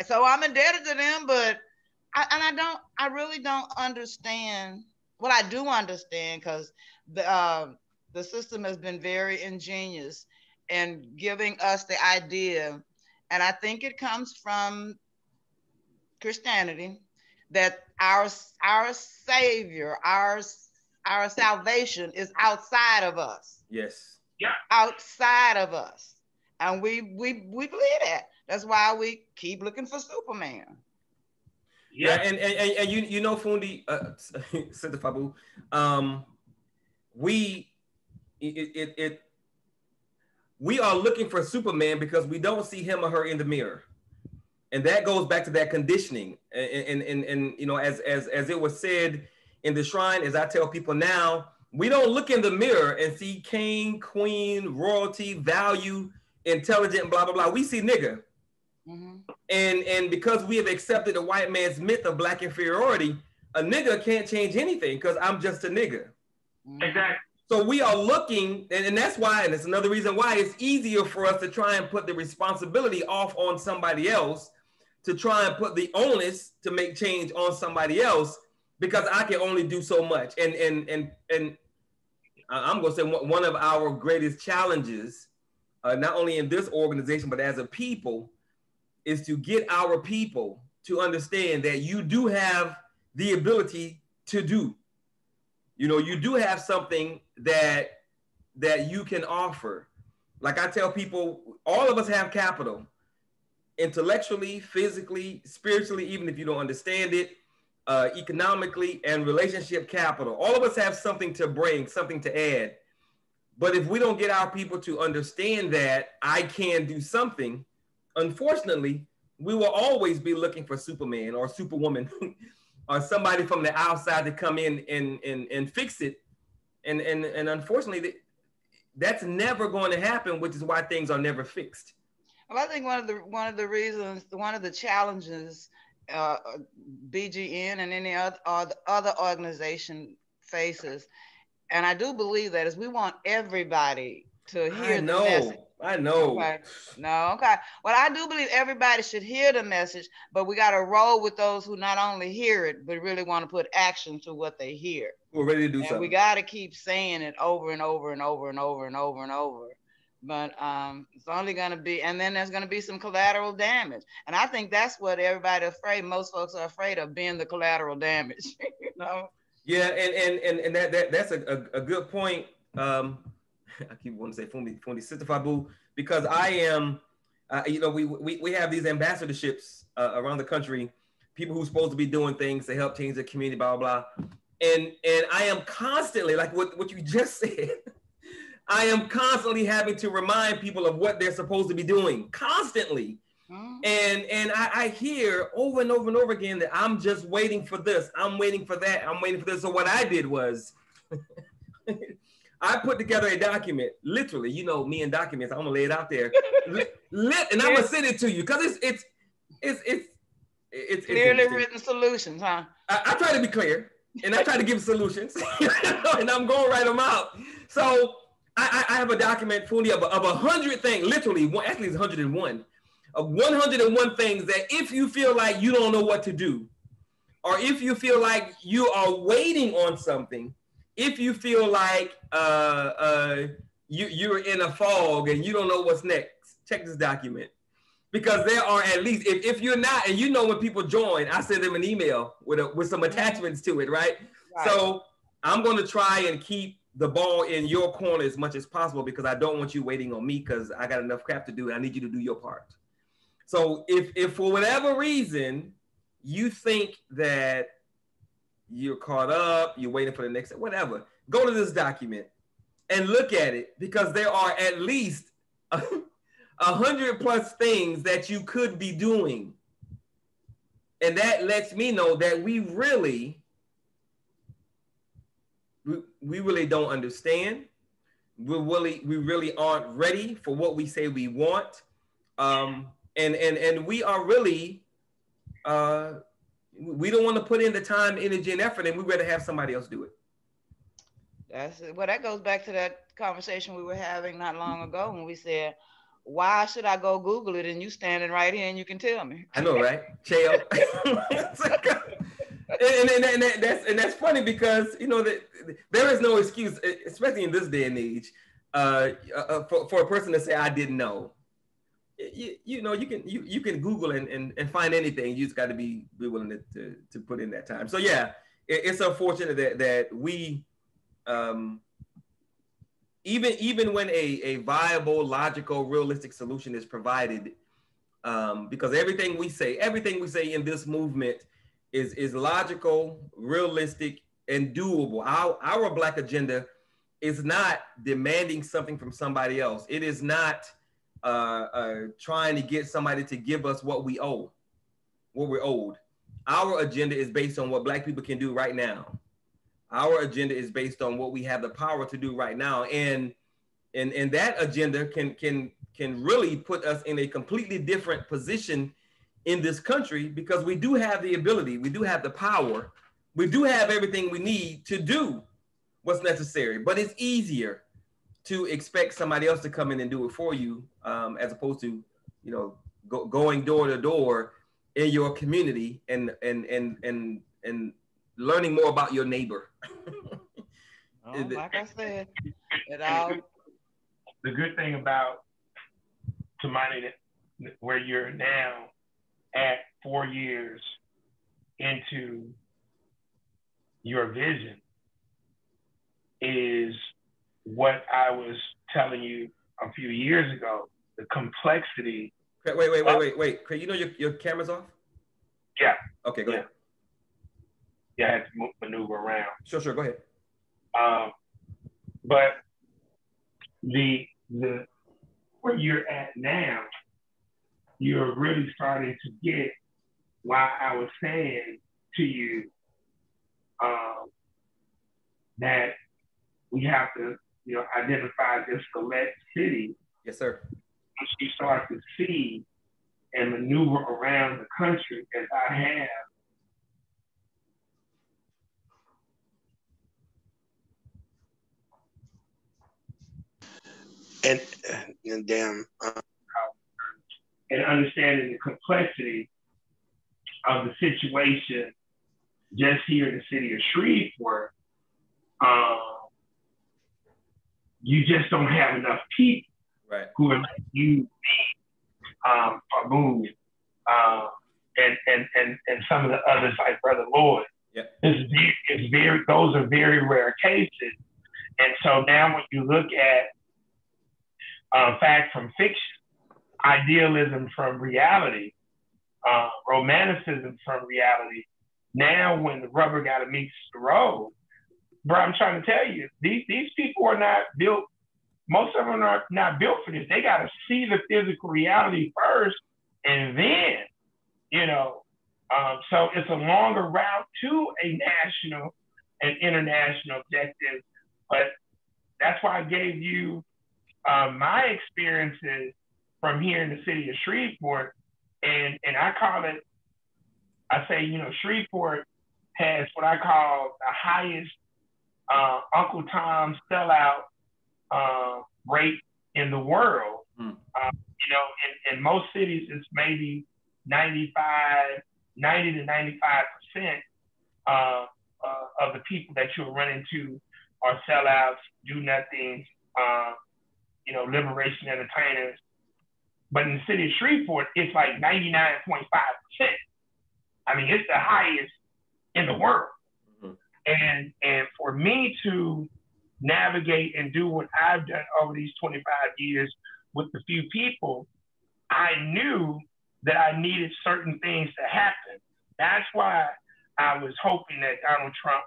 So I'm indebted to them, but I really don't understand. Well, I do understand because the system has been very ingenious in giving us the idea, and I think it comes from Christianity, that our Savior, our salvation is outside of us. Yes. Yeah. Outside of us. And we believe that. That's why we keep looking for Superman. Yeah, and Fundi, Sister Fabu, we are looking for Superman because we don't see him or her in the mirror. And that goes back to that conditioning. And as it was said in the shrine, as I tell people now, we don't look in the mirror and see king, queen, royalty, value, intelligent, blah, blah, blah. We see nigga. Mm-hmm. And because we have accepted the white man's myth of Black inferiority, a nigga can't change anything because I'm just a nigga. Exactly. So we are looking, and that's why, and it's another reason why it's easier for us to try and put the responsibility off on somebody else, to try and put the onus to make change on somebody else, because I can only do so much. And I'm going to say one of our greatest challenges, not only in this organization, but as a people, is to get our people to understand that you do have the ability to do. You do have something that you can offer. Like I tell people, all of us have capital, intellectually, physically, spiritually, even if you don't understand it, economically, and relationship capital. All of us have something to bring, something to add. But if we don't get our people to understand that I can do something, unfortunately, we will always be looking for Superman or Superwoman or somebody from the outside to come in and fix it. And unfortunately, that's never going to happen, which is why things are never fixed. Well, I think one of the reasons, one of the challenges BGN and any other organization faces, and I do believe that, is we want everybody to hear the message. I know. Okay. No, okay. Well, I do believe everybody should hear the message, but we got to roll with those who not only hear it, but really want to put action to what they hear. We're ready to do something. We got to keep saying it over and over and over and over and over and over. But it's only going to be, and then there's going to be some collateral damage. And I think that's what everybody's afraid. Most folks are afraid of being the collateral damage, you know? Yeah, and that's a good point. I keep wanting to say Fundi Sister Fabu, because I am, you know, we have these ambassadorships around the country, people who's supposed to be doing things to help change the community, blah, blah, blah. And I am constantly, like what you just said, I am constantly having to remind people of what they're supposed to be doing, constantly. And I hear over and over and over again that I'm just waiting for this, I'm waiting for that, I'm waiting for this. So what I did was, I put together a document, literally, you know, me and documents, I'm gonna lay it out there, and I'm gonna send it to you, because it's clearly written solutions, huh? I try to be clear, and I try to give solutions, and I'm going to write them out. So I have a document, Fundi, of 100 things, literally, actually it's 101, of 101 things that if you feel like you don't know what to do, or if you feel like you are waiting on something, if you feel like you're in a fog and you don't know what's next, check this document. Because there are at least, if you're not, and you know when people join, I send them an email with some attachments to it, right? So I'm going to try and keep the ball in your corner as much as possible, because I don't want you waiting on me, because I got enough crap to do and I need you to do your part. So if for whatever reason you think that you're caught up, you're waiting for the next, whatever, go to this document and look at it, because there are at least 100 plus things that you could be doing. And that lets me know that we really don't understand. We really aren't ready for what we say we want. And we are really, we don't want to put in the time, energy, and effort, and we'd rather have somebody else do it. That's it. Well, that goes back to that conversation we were having not long ago when we said, why should I go Google it and you standing right here and you can tell me? I know, right? Cheo. and that's funny, because you know that there is no excuse, especially in this day and age, for a person to say I didn't know. You know, you can Google and find anything. You just got to be willing to put in that time. So yeah, it's unfortunate that we. Even when a viable, logical, realistic solution is provided, because everything we say in this movement is logical, realistic, and doable. Our Black agenda is not demanding something from somebody else. It is not trying to get somebody to give us what we're owed. Our agenda is based on what Black people can do right now. Our agenda is based on what we have the power to do right now, and that agenda can really put us in a completely different position in this country, because we do have the ability, we do have the power, we do have everything we need to do what's necessary. But it's easier to expect somebody else to come in and do it for you, as opposed to, you know, going door to door in your community and learning more about your neighbor. Like I said, the good thing about Tamani, where you're now at 4 years into your vision, is what I was telling you a few years ago, the complexity. Wait. You know your camera's off? Yeah. Okay, go ahead. Yeah, I had to maneuver around. Sure, go ahead. But the where you're at now, you're really starting to get why I was saying to you that we have to, you know, identify this select city. Yes, sir. Once you start to see and maneuver around the country as I have, and damn, and understanding the complexity of the situation just here in the city of Shreveport, you just don't have enough people. who have used Abu, and some of the others like Brother Lloyd. Yep. Those are very rare cases. And so now when you look at fact from fiction, idealism from reality, romanticism from reality, now when the rubber got to meet the road, bro, I'm trying to tell you, these people are not built, most of them are not built for this. They got to see the physical reality first, and then, so it's a longer route to a national and international objective. But that's why I gave you my experiences from here in the city of Shreveport. And I call it, I say, Shreveport has what I call the highest Uncle Tom sellout rate in the world. In most cities, it's maybe 90 to 95% of the people that you'll run into are sellouts, do nothing, liberation entertainers. But in the city of Shreveport, it's like 99.5%. I mean, it's the highest in the world. Mm-hmm. And for me to navigate and do what I've done over these 25 years with the few people, I knew that I needed certain things to happen. That's why I was hoping that Donald Trump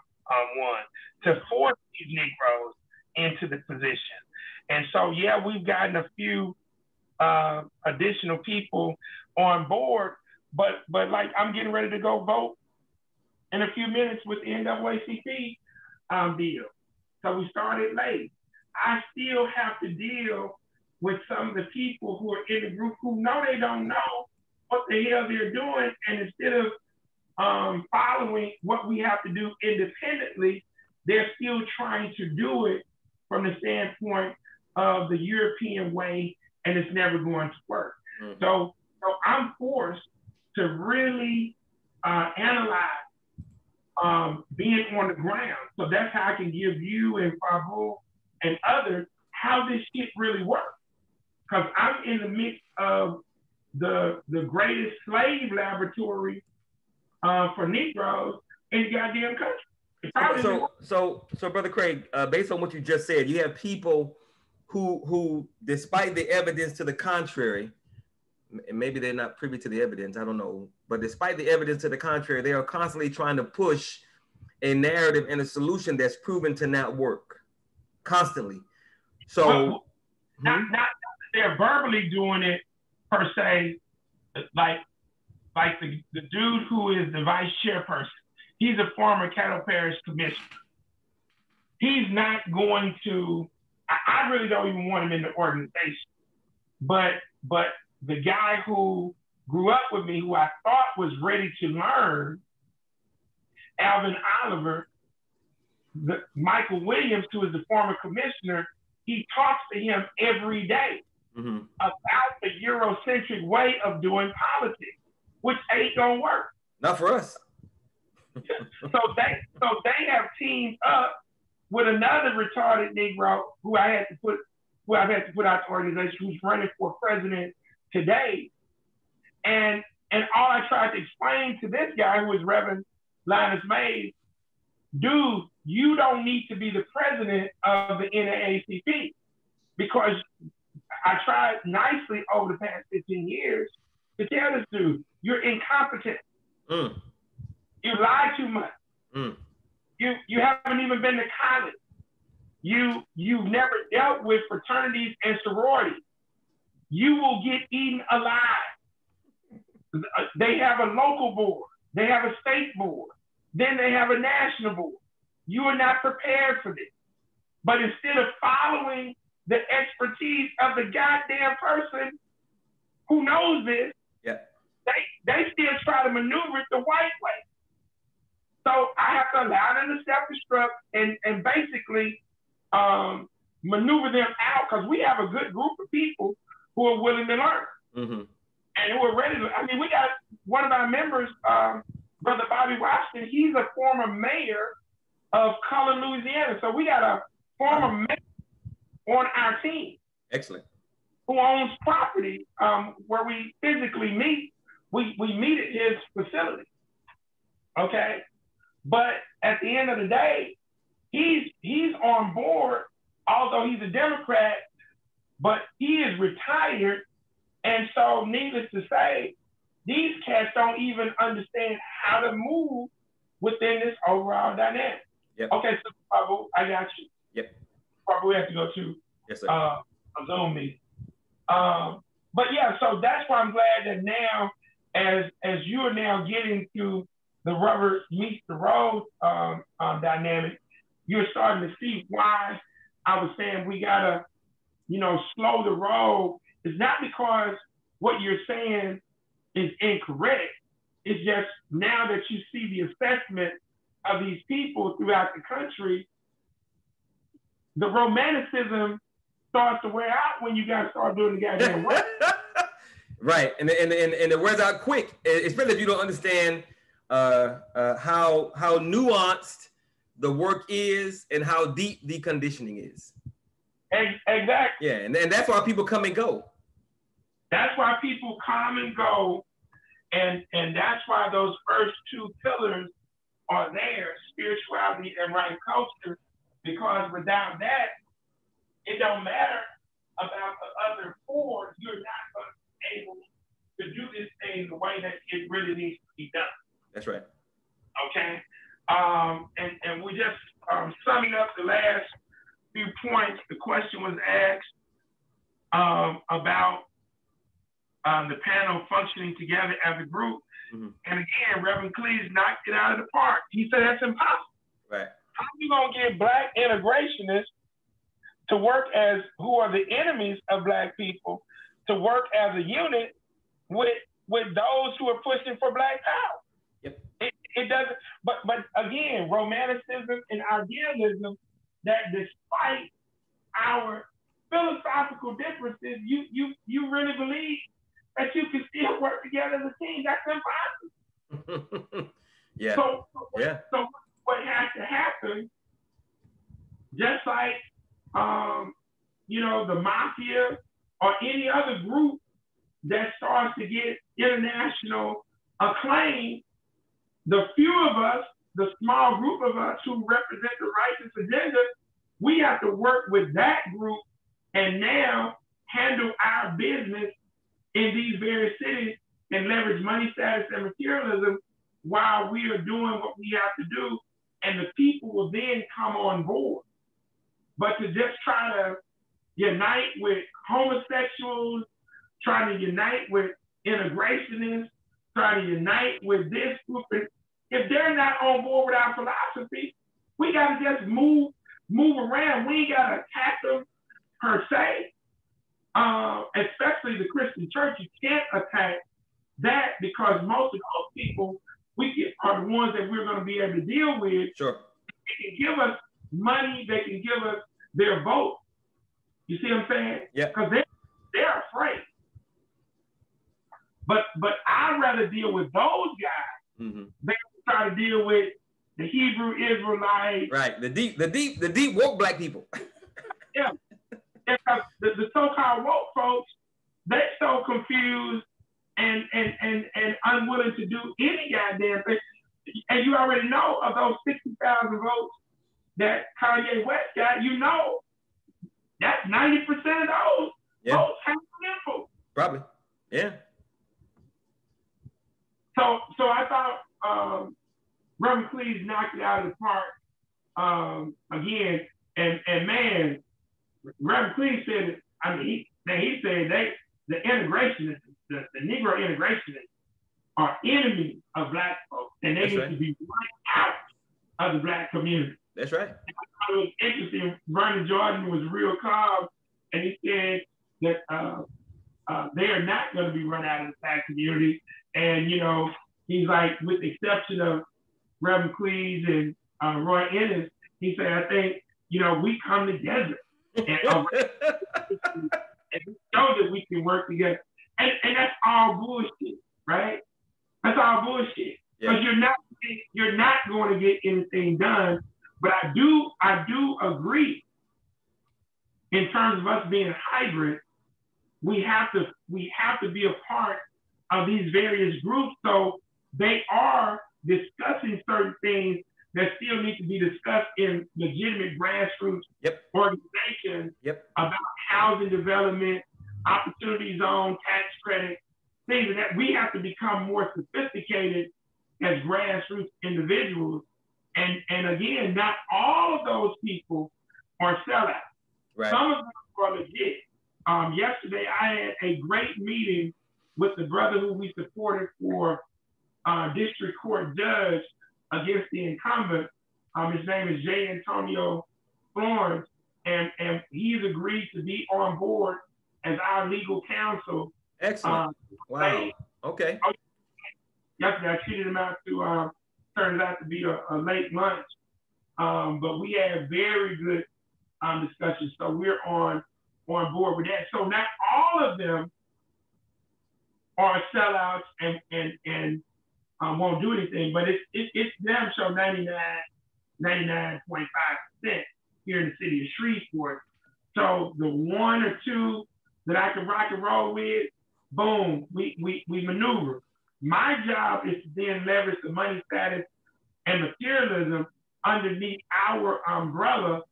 won, to force these Negroes into the position. And so, yeah, we've gotten a few additional people on board, but like I'm getting ready to go vote in a few minutes with the NAACP deal. So we started late. I still have to deal with some of the people who are in the group who know they don't know what the hell they're doing, and instead of following what we have to do independently, they're still trying to do it from the standpoint of the European way, and it's never going to work. Mm-hmm. So I'm forced to really analyze being on the ground. So that's how I can give you and Fabu and others how this shit really works. Because I'm in the midst of the greatest slave laboratory for Negroes in the goddamn country. So Brother Craig, based on what you just said, you have people who, despite the evidence to the contrary, and maybe they're not privy to the evidence, I don't know, but despite the evidence to the contrary, they are constantly trying to push a narrative and a solution that's proven to not work, constantly. So, not that they're verbally doing it per se, like the dude who is the vice chairperson, he's a former Cattle Parish commissioner. He's not going to, I really don't even want him in the organization, but the guy who grew up with me, who I thought was ready to learn, Alvin Oliver, Michael Williams, who is the former commissioner, he talks to him every day about the Eurocentric way of doing politics, which ain't gonna work. Not for us. So they have teamed up with another retarded Negro who I've had to put out the organization, who's running for president today. And all I tried to explain to this guy, who is Reverend Linus Mays, dude, you don't need to be the president of the NAACP, because I tried nicely over the past 15 years to tell this dude, you're incompetent. Mm. You lie too much. Mm. You haven't even been to college. You've never dealt with fraternities and sororities. You will get eaten alive. They have a local board. They have a state board. Then they have a national board. You are not prepared for this. But instead of following the expertise of the goddamn person who knows this, yeah, they still try to maneuver it the white way. So I have to allow them to self-destruct and basically maneuver them out, because we have a good group of people who are willing to learn. Mm-hmm. And who are ready to, I mean, we got one of our members, Brother Bobby Washington, he's a former mayor of Cullen, Louisiana. So we got a former mayor on our team. Excellent. who owns property where we physically meet. We meet at his facility. Okay, but at the end of the day, he's on board, although he's a Democrat, but he is retired, and so needless to say, these cats don't even understand how to move within this overall dynamic. Yep. Okay, so Babu, I got you. Yep. Probably have to go to yes, sir. a Zoom meeting. But yeah, so that's why I'm glad that now, as you are now getting to the rubber meets the road dynamic, you're starting to see why I was saying we gotta, slow the road. It's not because what you're saying is incorrect. It's just now that you see the assessment of these people throughout the country, the romanticism starts to wear out when you gotta start doing the goddamn work. Right, and it wears out quick, especially if you don't understand how nuanced the work is and how deep the conditioning is. Exactly. Yeah, and that's why people come and go. That's why people come and go, and that's why those first two pillars are there, spirituality and right culture, because without that, it don't matter about the other four. You're not going to be able to do this thing the way that it really needs to be done. That's right. Okay. And we just summing up the last few points. The question was asked about the panel functioning together as a group. Mm-hmm. And again, Reverend Cleese knocked it out of the park. He said that's impossible. Right. How are you going to get Black integrationists to work as, who are the enemies of Black people, to work as a unit with those who are pushing for Black power? Yep. It doesn't, but again, romanticism and idealism, that despite our philosophical differences, you really believe that you can still work together as a team. That's impossible. Yeah. So what has to happen, just like the mafia or any other group that starts to get international acclaim, the few of us, the small group of us who represent the righteous agenda, we have to work with that group and now handle our business in these various cities and leverage money, status, and materialism while we are doing what we have to do, and the people will then come on board. But to just try to unite with homosexuals, trying to unite with integrationists, trying to unite with this group, if they're not on board with our philosophy, we got to just move around. We ain't got to attack them per se, especially the Christian church. You can't attack that because most of those people are the ones that we're going to be able to deal with. Sure. They can give us money. They can give us their vote. You see what I'm saying? Yeah. Because they're afraid. But I'd rather deal with those guys than try to deal with the Hebrew Israelites. Right. The deep woke Black people. Yeah. Because the so-called woke folks, they're so confused and unwilling to do any goddamn thing. And you already know of those 60,000 votes that Kanye West got, that's 90% of those votes have info. Probably. Yeah. So I thought Reverend Cleese knocked it out of the park again. And man, Reverend Cleese said it. I mean, he said the integrationists, the Negro integrationists are enemies of Black folks, and they need to be wiped out of the Black community. That's right. It was interesting. Vernon Jordan was real calm, and he said that they are not going to be run out of the Black community. And he's like, with the exception of Reverend Cleese and Roy Ennis, he said, I think we come together and show that we can work together. And that's all bullshit, right? That's all bullshit. Because you're not going to get anything done. But I do agree in terms of us being hybrid we have to be a part of these various groups, so they are discussing certain things that still need to be discussed in legitimate grassroots organizations about housing development, opportunity zone, tax credit, things that we have to become more sophisticated as grassroots individuals. And again, not all of those people are sellouts. Right. Some of them are legit. Yesterday, I had a great meeting with the brother who we supported for district court judge against the incumbent. His name is J. Antonio Florence, and he's agreed to be on board as our legal counsel. Excellent. Wow. Okay. Yesterday, I treated him out to, turns out to be a late lunch. But we had very good discussions. So we're on board with that. So not all of them are sellouts and won't do anything, but it's them show 99.5% here in the city of Shreveport. So the one or two that I can rock and roll with, boom, we maneuver. My job is to then leverage the money status and materialism underneath our umbrella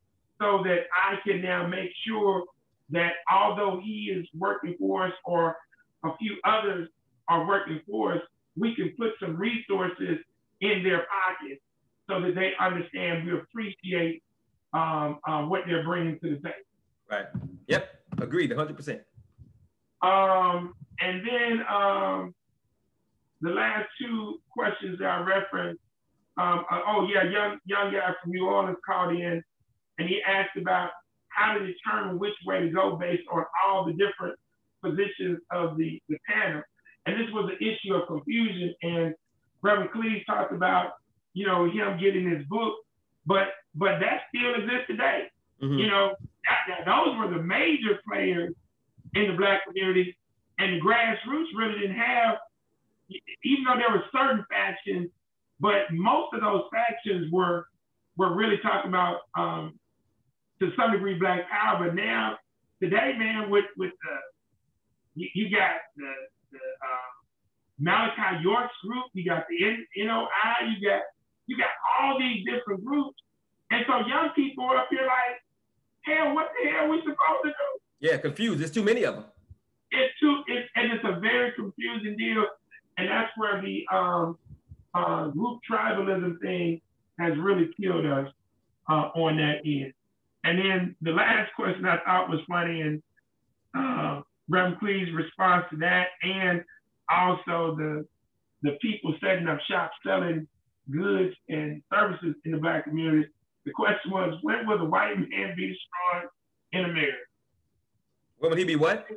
so that I can now make sure that although he is working for us or a few others are working for us, we can put some resources in their pockets so that they understand we appreciate what they're bringing to the table. Right. Yep. Agreed. 100%. And then the last two questions that I referenced. Young guy from New Orleans called in, and he asked about how to determine which way to go based on all the different positions of the panel. And this was an issue of confusion. And Reverend Cleves talked about, him getting his book, but that still exists today. Mm-hmm. Those were the major players in the Black community, and the grassroots really didn't have, even though there were certain factions, but most of those factions were really talking about, to some degree, Black power. But now, today, man, with the you got the Malachi York's group, you got the NOI, you got all these different groups, and so young people are up here like, hell, what the hell are we supposed to do? Yeah, confused. There's too many of them. It's a very confusing deal, and that's where the group tribalism thing has really killed us on that end. And then the last question I thought was funny, and Reverend Cleve's response to that, and also the people setting up shop selling goods and services in the Black community. The question was, when will the white man be destroyed in America? When will he be what?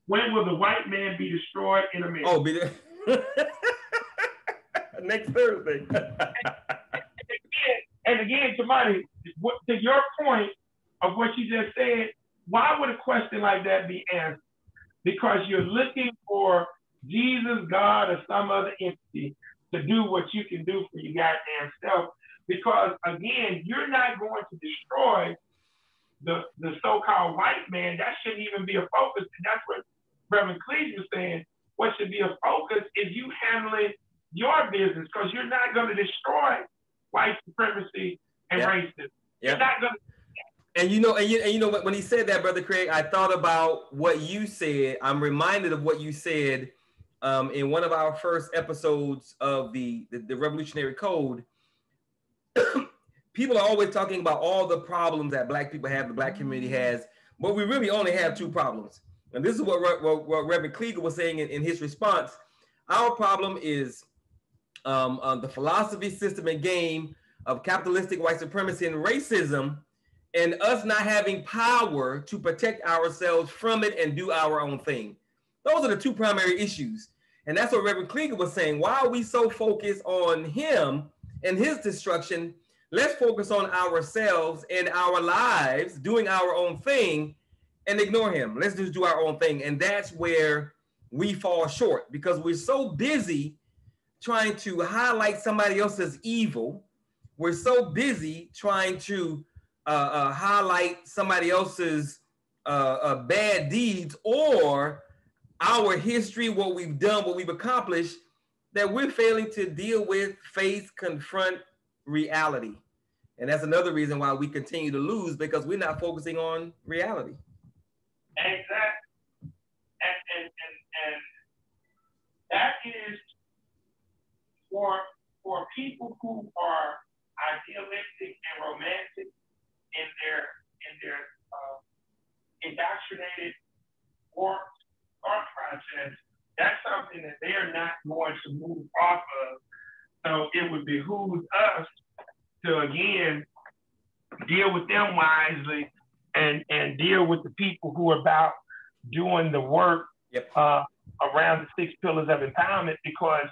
When will the white man be destroyed in America? Oh, be there. Next Thursday. and again, Tamani, to your point of what you just said, why would a question like that be answered? Because you're looking for Jesus, God, or some other entity to do what you can do for your goddamn self. Because again, you're not going to destroy the so-called white man. That shouldn't even be a focus. And that's what Reverend Cleveland was saying. What should be a focus is you handling your business, because you're not going to destroy white supremacy and racism. You're not going to. And you know when he said that, Brother Craig, I thought about what you said. I'm reminded of what you said in one of our first episodes of the Revolutionary Code. People are always talking about all the problems that Black people have, the Black community has, but we really only have two problems. And this is what Reverend Klieger was saying in his response. Our problem is the philosophy, system, and game of capitalistic white supremacy and racism, and us not having power to protect ourselves from it and do our own thing. Those are the two primary issues. And that's what Reverend Klieger was saying. Why are we so focused on him and his destruction? Let's focus on ourselves and our lives, doing our own thing, and ignore him. Let's just do our own thing. And that's where we fall short, because we're so busy trying to highlight somebody else's evil. We're so busy trying to highlight somebody else's bad deeds or our history, what we've done, what we've accomplished, that we're failing to deal with, face, confront reality. And that's another reason why we continue to lose, because we're not focusing on reality. Exactly. And that is for people who are idealistic and romantic in their indoctrinated thought process. That's something that they are not going to move off of. So it would behoove us to, again, deal with them wisely and deal with the people who are about doing the work around the 6 pillars of empowerment, because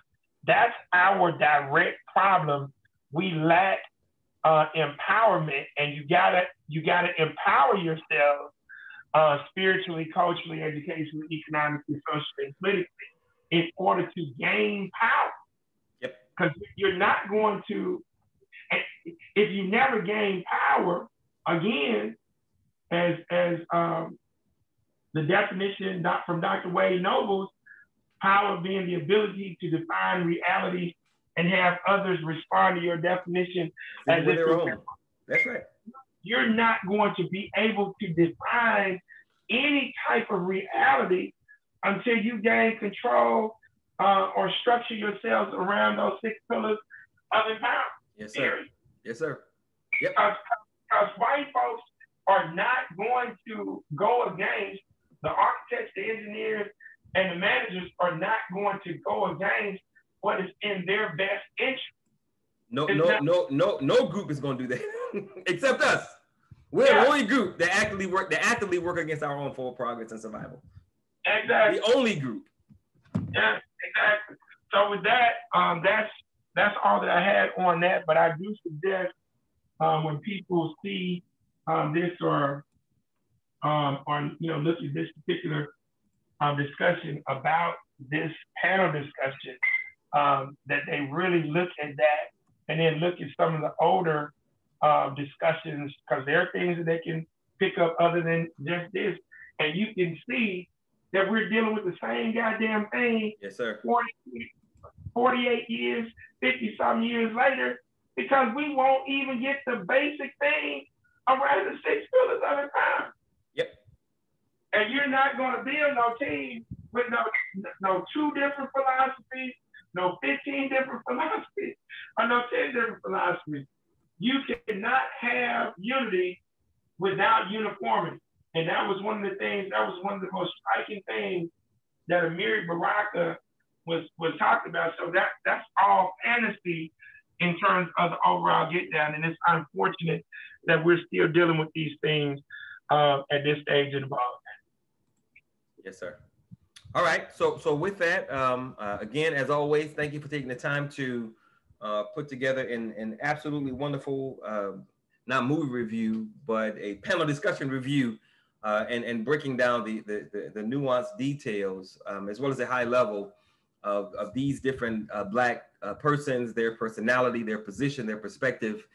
that's our direct problem. We lack empowerment, and you gotta empower yourself spiritually, culturally, educationally, economically, socially, and politically in order to gain power. Because you're not going to, if you never gain power, again, as the definition from Dr. Wade Nobles, power being the ability to define reality and have others respond to your definition as if their own. That's right. You're not going to be able to define any type of reality until you gain control or structure yourselves around those 6 pillars of empowerment. Yes, sir. Yes, sir. Yep. Because white folks are not going to go against the architects, the engineers, and the managers are not going to go against what is in their best interest. No group is going to do that except us. We're the only group that actively work against our own full progress and survival. Exactly. The only group. Yeah, exactly. So with that, that's all that I had on that. But I do suggest when people see this or look at this particular discussion about this panel discussion, that they really look at that and then look at some of the older discussions, because there are things that they can pick up other than just this. And you can see that we're dealing with the same goddamn thing. Yes, sir. 48 years, 50-some years later, because we won't even get the basic thing around the 6 pillars of empowerment. Yep. And you're not going to build no team with no 2 different philosophies, no 15 different philosophies, or no 10 different philosophies. You cannot have unity without uniformity. And that was one of the most striking things that Amiri Baraka was talking about. So that's all fantasy in terms of the overall get down. And it's unfortunate that we're still dealing with these things at this stage of the ball. Yes, sir. All right. So with that, again, as always, thank you for taking the time to put together an absolutely wonderful, not movie review, but a panel discussion review, and breaking down the nuanced details, as well as the high level of these different Black persons, their personality, their position, their perspective,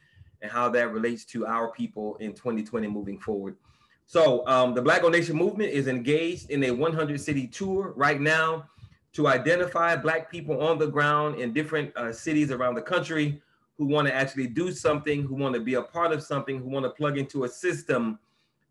and how that relates to our people in 2020 moving forward. So the Black Gold Nation movement is engaged in a 100-city tour right now to identify Black people on the ground in different cities around the country who want to actually do something, who want to be a part of something, who want to plug into a system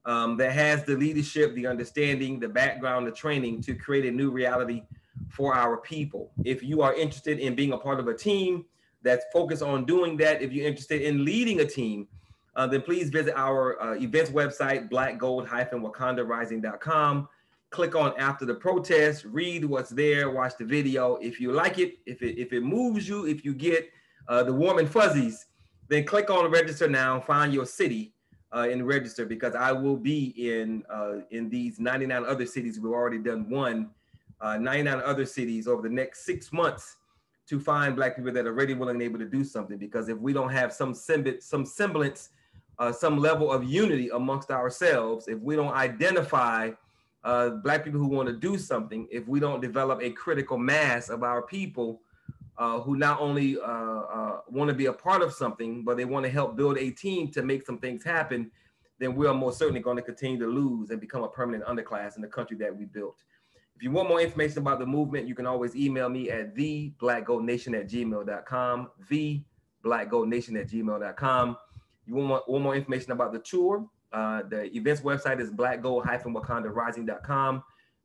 that has the leadership, the understanding, the background, the training to create a new reality for our people. If you are interested in being a part of a team that's focused on doing that, if you're interested in leading a team, then please visit our events website, blackgold-wakandarising.com. Click on After the Protest, read what's there, watch the video. If you like it, if it moves you, if you get the warm and fuzzies, then click on register now, find your city and register, because I will be in these 99 other cities. We've already done 99 other cities over the next 6 months to find Black people that are ready, willing, and able to do something. Because if we don't have some semblance, some level of unity amongst ourselves, if we don't identify Black people who want to do something, if we don't develop a critical mass of our people who not only want to be a part of something, but they want to help build a team to make some things happen, then we are most certainly going to continue to lose and become a permanent underclass in the country that we built. If you want more information about the movement, you can always email me at theblackgoldnation@gmail.com, theblackgoldnation@gmail.com. You want more information about the tour, the events website is blackgold-wakandarising.com.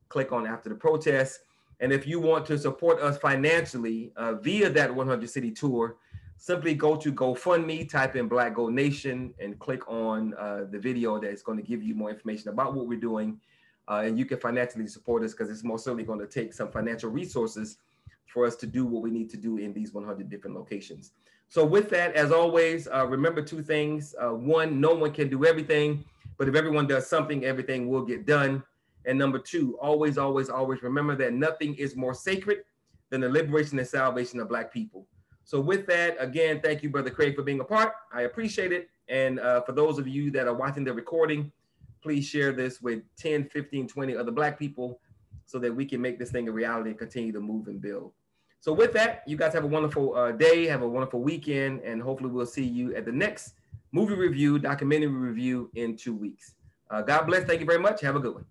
Click on after the protest. And if you want to support us financially via that 100 city tour, simply go to GoFundMe, type in Black Gold Nation, and click on the video that's going to give you more information about what we're doing. And you can financially support us, because it's most certainly going to take some financial resources for us to do what we need to do in these 100 different locations. So with that, as always, remember two things. One, no one can do everything, but if everyone does something, everything will get done. And number two, always, always, always remember that nothing is more sacred than the liberation and salvation of Black people. So with that, again, thank you, Brother Craig, for being a part. I appreciate it. And for those of you that are watching the recording, please share this with 10, 15, 20 other Black people so that we can make this thing a reality and continue to move and build. So with that, you guys have a wonderful day, have a wonderful weekend, and hopefully we'll see you at the next movie review, documentary review in 2 weeks. God bless. Thank you very much. Have a good one.